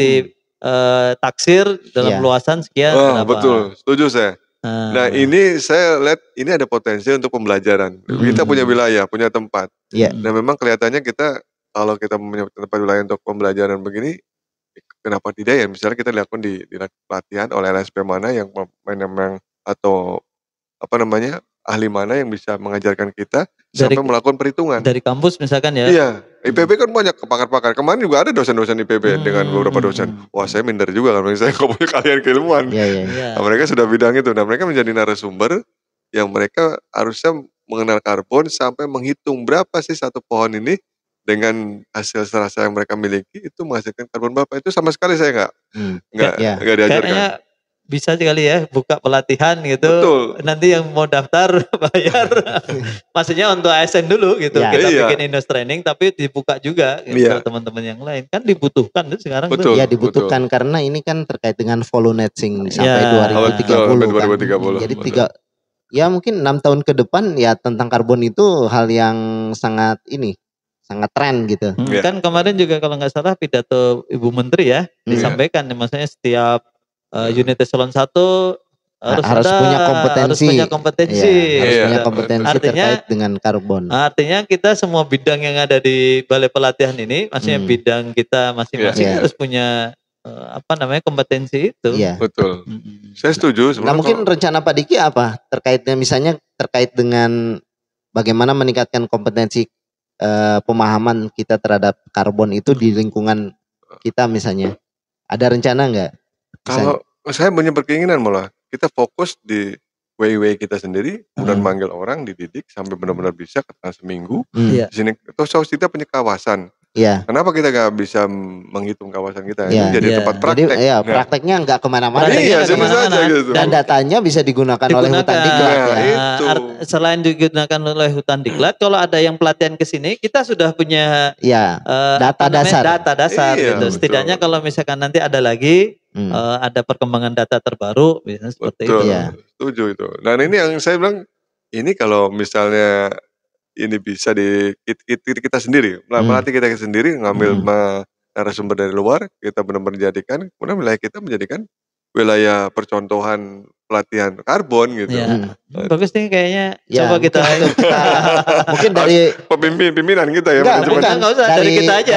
taksir dalam luasan sekian. Betul, setuju saya. Nah ini saya lihat ini ada potensi untuk pembelajaran. Kita punya wilayah, punya tempat. Dan memang kelihatannya kalau kita punya tempat wilayah untuk pembelajaran begini, kenapa tidak ya? Misalnya kita lakukan di pelatihan oleh LSP mana yang atau ahli mana yang bisa mengajarkan kita sampai melakukan perhitungan. Dari kampus misalkan ya. Iya, IPB kan banyak pakar-pakar. Kemarin juga ada dosen-dosen IPB dengan beberapa dosen. Wah saya minder juga karena saya nggak punya kalian keilmuan. Nah, mereka sudah bidang itu. Nah mereka menjadi narasumber yang mereka harusnya mengenal karbon sampai menghitung berapa sih satu pohon ini dengan hasil serasa yang mereka miliki itu menghasilkan karbon berapa. Itu sama sekali saya nggak diajarkan. Kayaknya bisa sekali ya buka pelatihan gitu. Betul. Nanti yang mau daftar bayar. Maksudnya untuk ASN dulu gitu. Kita bikin Indos Training tapi dibuka juga gitu teman-teman yang lain. Kan dibutuhkan tuh sekarang. Betul. Ya dibutuhkan karena ini kan terkait dengan volumetric sampai 2030 kan. Jadi ya mungkin 6 tahun ke depan ya tentang karbon itu hal yang sangat tren gitu. Kan kemarin juga kalau nggak salah pidato Ibu Menteri ya disampaikan maksudnya setiap unit eselon 1 harus punya kompetensi terkait dengan karbon. Artinya kita semua bidang yang ada di balai pelatihan ini, maksudnya bidang kita masing-masing harus punya kompetensi itu. Betul. Saya setuju. Nah mungkin rencana Pak Diki apa terkait dengan bagaimana meningkatkan kompetensi pemahaman kita terhadap karbon itu di lingkungan kita misalnya. Ada rencana nggak? Kalau saya punya berkeinginan malah kita fokus di WIW kita sendiri, kemudian manggil orang, dididik sampai benar-benar bisa katakan seminggu. Di sini terus kita punya kawasan. Kenapa kita nggak bisa menghitung kawasan kita? Ini jadi tempat praktek. Jadi prakteknya nggak kemana-mana. Gitu. Dan datanya bisa digunakan oleh hutan diklat. Selain digunakan oleh hutan diklat, kalau ada yang pelatihan ke sini, kita sudah punya data dasar gitu. Setidaknya kalau misalkan nanti ada lagi ada perkembangan data terbaru, misalnya seperti itu. Setuju itu. Nah ini yang saya bilang, ini kalau misalnya ini bisa di kita sendiri, melatih kita sendiri, ngambil narasumber dari luar, kita benar-benar jadikan, kemudian wilayah kita menjadikan wilayah percontohan pelatihan karbon gitu. Bagus nih kayaknya. Coba kita mungkin dari pimpinan kita ya. Enggak usah dari kita aja.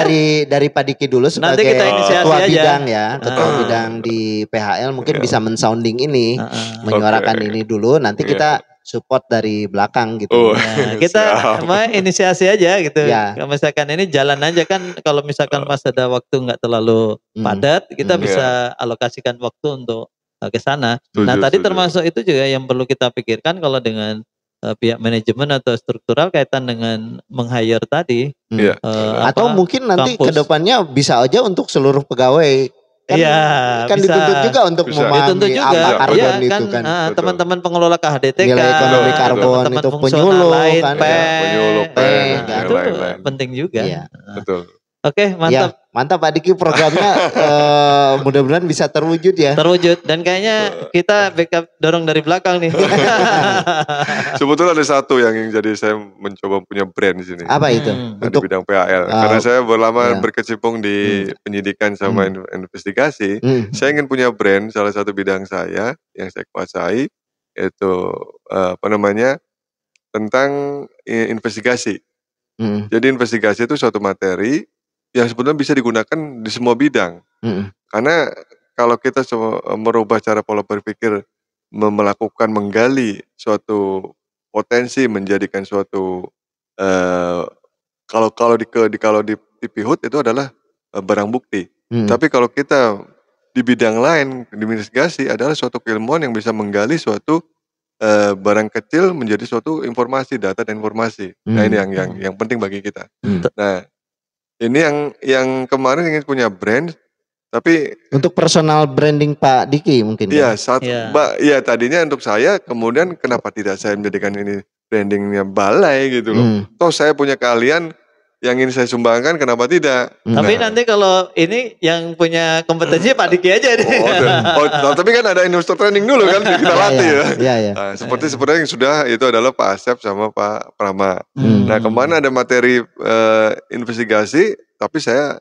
Dari Pak Diki dulu sebagai ketua bidang ketua bidang di PHL mungkin bisa men-sounding ini, menyuarakan ini dulu. Nanti kita support dari belakang gitu. Kita inisiasi aja gitu. Kalau misalkan ini jalan aja kan, kalau misalkan pas ada waktu nggak terlalu padat, kita bisa alokasikan waktu untuk ke sana. Nah tadi termasuk itu juga yang perlu kita pikirkan kalau dengan pihak manajemen atau struktural kaitan dengan meng-hire tadi. Atau mungkin nanti kedepannya bisa aja untuk seluruh pegawai. Kan dituntut juga untuk memahami apa karbon itu kan. Teman-teman pengelola KHDTK, nilai ekonomi karbon itu penyuluh kan. Itu penting juga. Betul. Oke, mantap. Mantap Pak Diki, programnya mudah-mudahan bisa terwujud ya. Terwujud, dan kayaknya kita backup dorong dari belakang nih. Sebetulnya ada satu yang jadi saya mencoba punya brand di sini. Apa itu? Di bidang PAL. Karena saya lama berkecimpung di penyidikan sama investigasi, saya ingin punya brand. Salah satu bidang saya yang saya kuasai itu tentang investigasi. Jadi investigasi itu suatu materi yang sebenarnya bisa digunakan di semua bidang. Karena kalau kita merubah cara pola berpikir, melakukan menggali suatu potensi menjadikan suatu kalau di TP HUT itu adalah barang bukti. Tapi kalau kita di bidang lain di investigasi adalah suatu keilmuan yang bisa menggali suatu barang kecil menjadi suatu informasi, data dan informasi. Nah ini yang penting bagi kita. Nah ini yang kemarin ingin punya brand, tapi untuk personal branding Pak Diki mungkin. Iya, tadinya untuk saya, kemudian kenapa tidak saya menjadikan ini brandingnya balai gitu loh. Toh saya punya keahlian yang ingin saya sumbangkan, kenapa tidak? Tapi nanti kalau ini yang punya kompetensi Pak Diki aja deh. Tapi kan ada investor training dulu kan, kita latih ya. Iya. Nah, seperti yang sudah itu adalah Pak Asep sama Pak Prama. Nah kemarin ada materi investigasi, tapi saya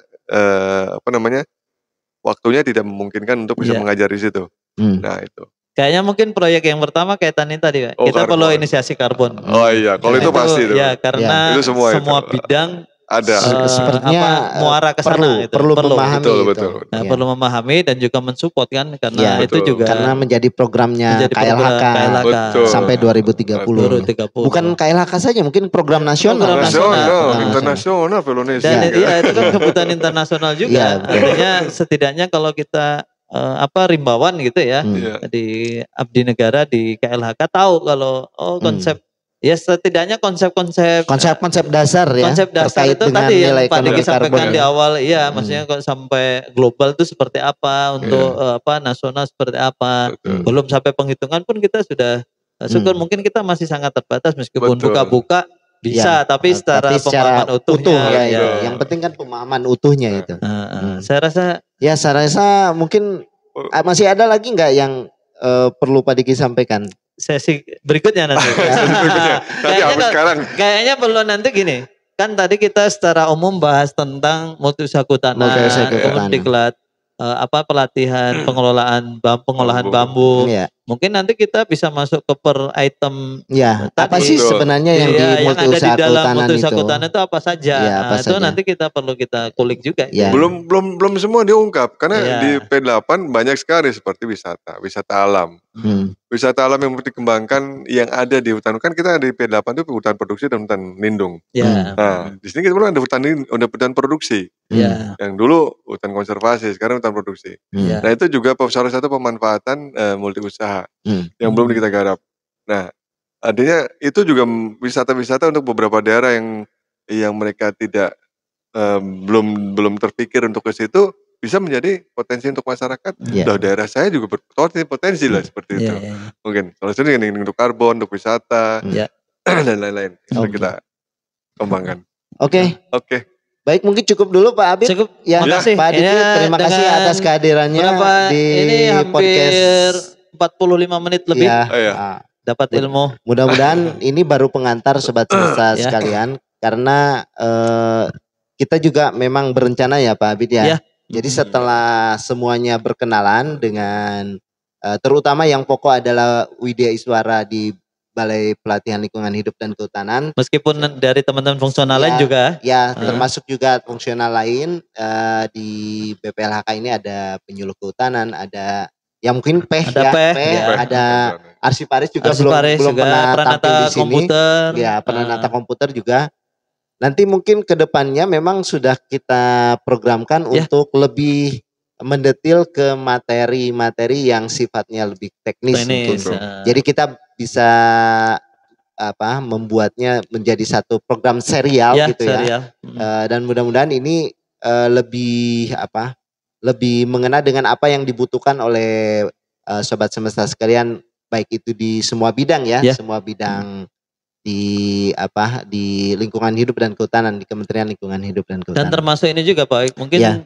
waktunya tidak memungkinkan untuk bisa mengajar di situ. Nah itu. Kayaknya mungkin proyek yang pertama kaitan ini tadi, Pak. Kita perlu inisiasi karbon. Oh iya, kalau itu pasti itu. Ya, karena itu semua bidang ada. Sepertinya muara ke sana gitu. Perlu memahami betul. Nah, perlu memahami dan juga mensupport kan, karena itu juga karena menjadi programnya KLHK sampai 2030. Bukan KLHK saja, mungkin program nasional. Internasional Indonesia. Dan itu kan kebutuhan internasional juga. Artinya setidaknya kalau kita rimbawan gitu ya, di abdi negara di KLHK tahu kalau konsep, ya setidaknya konsep-konsep dasar ya. Konsep dasar itu tadi yang Pak Diki sampaikan di awal, maksudnya kok sampai global itu seperti apa, untuk nasional seperti apa. Belum sampai penghitungan pun kita sudah syukur, mungkin kita masih sangat terbatas meskipun buka-buka bisa, tapi secara pemahaman utuhnya. Yang penting kan pemahaman utuhnya itu. Saya rasa mungkin masih ada lagi nggak yang perlu Pak Diki sampaikan? Sesi berikutnya nanti. Kayaknya perlu nanti gini. Kan tadi kita secara umum bahas tentang multi-usaha kehutanan, kemudian diklat pelatihan pengolahan bambu. Mungkin nanti kita bisa masuk ke per item. Apa sih sebenarnya yang di multi-usaha kehutanan itu apa saja? Itu nanti kita perlu kita kulik juga. Belum semua diungkap karena di P8 banyak sekali seperti wisata alam. Wisata alam yang dikembangkan yang ada di hutan, kan kita di P8 itu hutan produksi dan hutan lindung. Nah, di sini kita ada hutan produksi. Yang dulu hutan konservasi, sekarang hutan produksi. Nah, itu juga salah satu pemanfaatan multi usaha yang belum kita garap. Nah, artinya itu juga wisata-wisata untuk beberapa daerah yang mereka tidak belum terpikir untuk ke situ, bisa menjadi potensi untuk masyarakat. Daerah saya juga berpotensi lah seperti itu. Mungkin salah satu yang untuk karbon, untuk wisata dan lain-lain kita kembangkan. Oke. Baik, mungkin cukup dulu Pak Abid. Cukup. Makasih Pak Diki, terima kasih atas kehadirannya di podcast 45 menit lebih. Dapat ilmu. Mudah-mudahan ini baru pengantar sobat semesta sekalian, karena kita juga memang berencana ya Pak Abid ya. Jadi setelah semuanya berkenalan dengan terutama yang pokok adalah Widya Iswara di Balai Pelatihan Lingkungan Hidup dan Kehutanan. Meskipun dari teman-teman fungsional lain juga. Termasuk juga fungsional lain di BPLHK ini ada penyuluh kehutanan, ada yang mungkin ada arsiparis juga belum pernah tampil di sini. Komputer. Penata komputer juga. Nanti mungkin ke depannya memang sudah kita programkan untuk lebih mendetil ke materi-materi yang sifatnya lebih teknis. Jadi kita bisa membuatnya menjadi satu program serial gitu ya. Dan mudah-mudahan ini lebih mengena dengan apa yang dibutuhkan oleh sobat semesta sekalian, baik itu di semua bidang semua bidang di lingkungan hidup dan kehutanan di Kementerian Lingkungan Hidup dan Dan Kehutanan. termasuk ini juga Pak, mungkin Ya.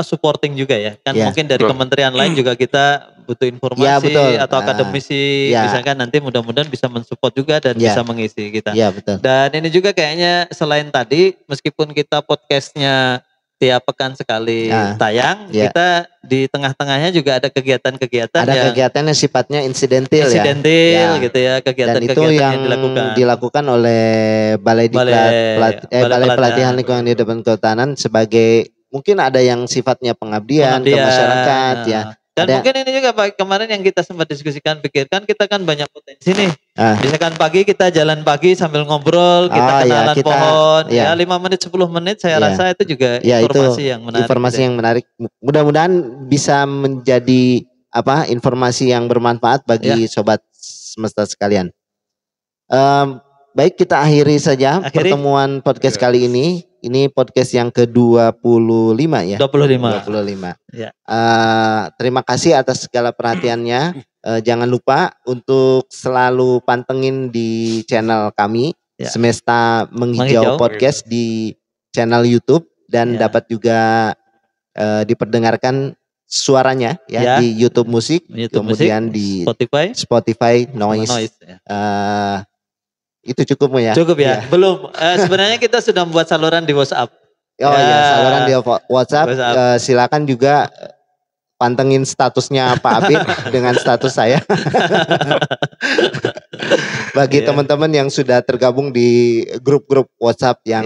supporting juga ya. Kan Ya. mungkin dari Betul. kementerian lain juga kita butuh informasi Ya, betul. atau akademisi, ya. misalkan nanti mudah-mudahan bisa mensupport juga dan Ya. bisa mengisi kita. Iya betul. Dan ini juga kayaknya selain tadi, meskipun kita podcastnya tiap pekan sekali tayang, ya. kita di tengah-tengahnya juga ada kegiatan-kegiatan Ada yang kegiatan yang sifatnya insidentil insidentil ya. gitu ya, Dan kegiatan-kegiatan itu yang dilakukan oleh Balai Pelatihan Lingkungan Hidup dan Kehutanan sebagai mungkin ada yang sifatnya pengabdian ke masyarakat ya. Dan mungkin ini juga Pak, kemarin yang kita sempat diskusikan, pikirkan kita kan banyak potensi nih. Misalkan pagi kita jalan pagi sambil ngobrol, kita kenalan pohon, ya 5 menit 10 menit saya rasa itu juga informasi yang menarik. Informasi yang menarik. Mudah-mudahan bisa menjadi informasi yang bermanfaat bagi sobat semesta sekalian. Baik, kita akhiri saja pertemuan podcast kali ini. Ini podcast yang ke-25 ya. 25. Ya. Terima kasih atas segala perhatiannya. Jangan lupa untuk selalu pantengin di channel kami Semesta Menghijau Podcast di channel YouTube dan dapat juga diperdengarkan suaranya di YouTube Musik, kemudian di Spotify Noise. Itu cukup ya? Cukup ya? Belum. Sebenarnya kita sudah membuat saluran di WhatsApp. Saluran di WhatsApp. Silakan juga pantengin statusnya Pak Apip dengan status saya. Bagi teman-teman yang sudah tergabung di grup-grup WhatsApp yang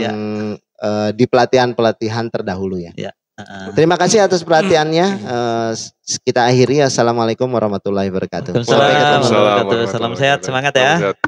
di pelatihan-pelatihan terdahulu ya. Terima kasih atas perhatiannya. Kita akhiri. Assalamualaikum warahmatullahi wabarakatuh. Waalaikumsalam warahmatullahi wabarakatuh. Salam sehat, semangat ya.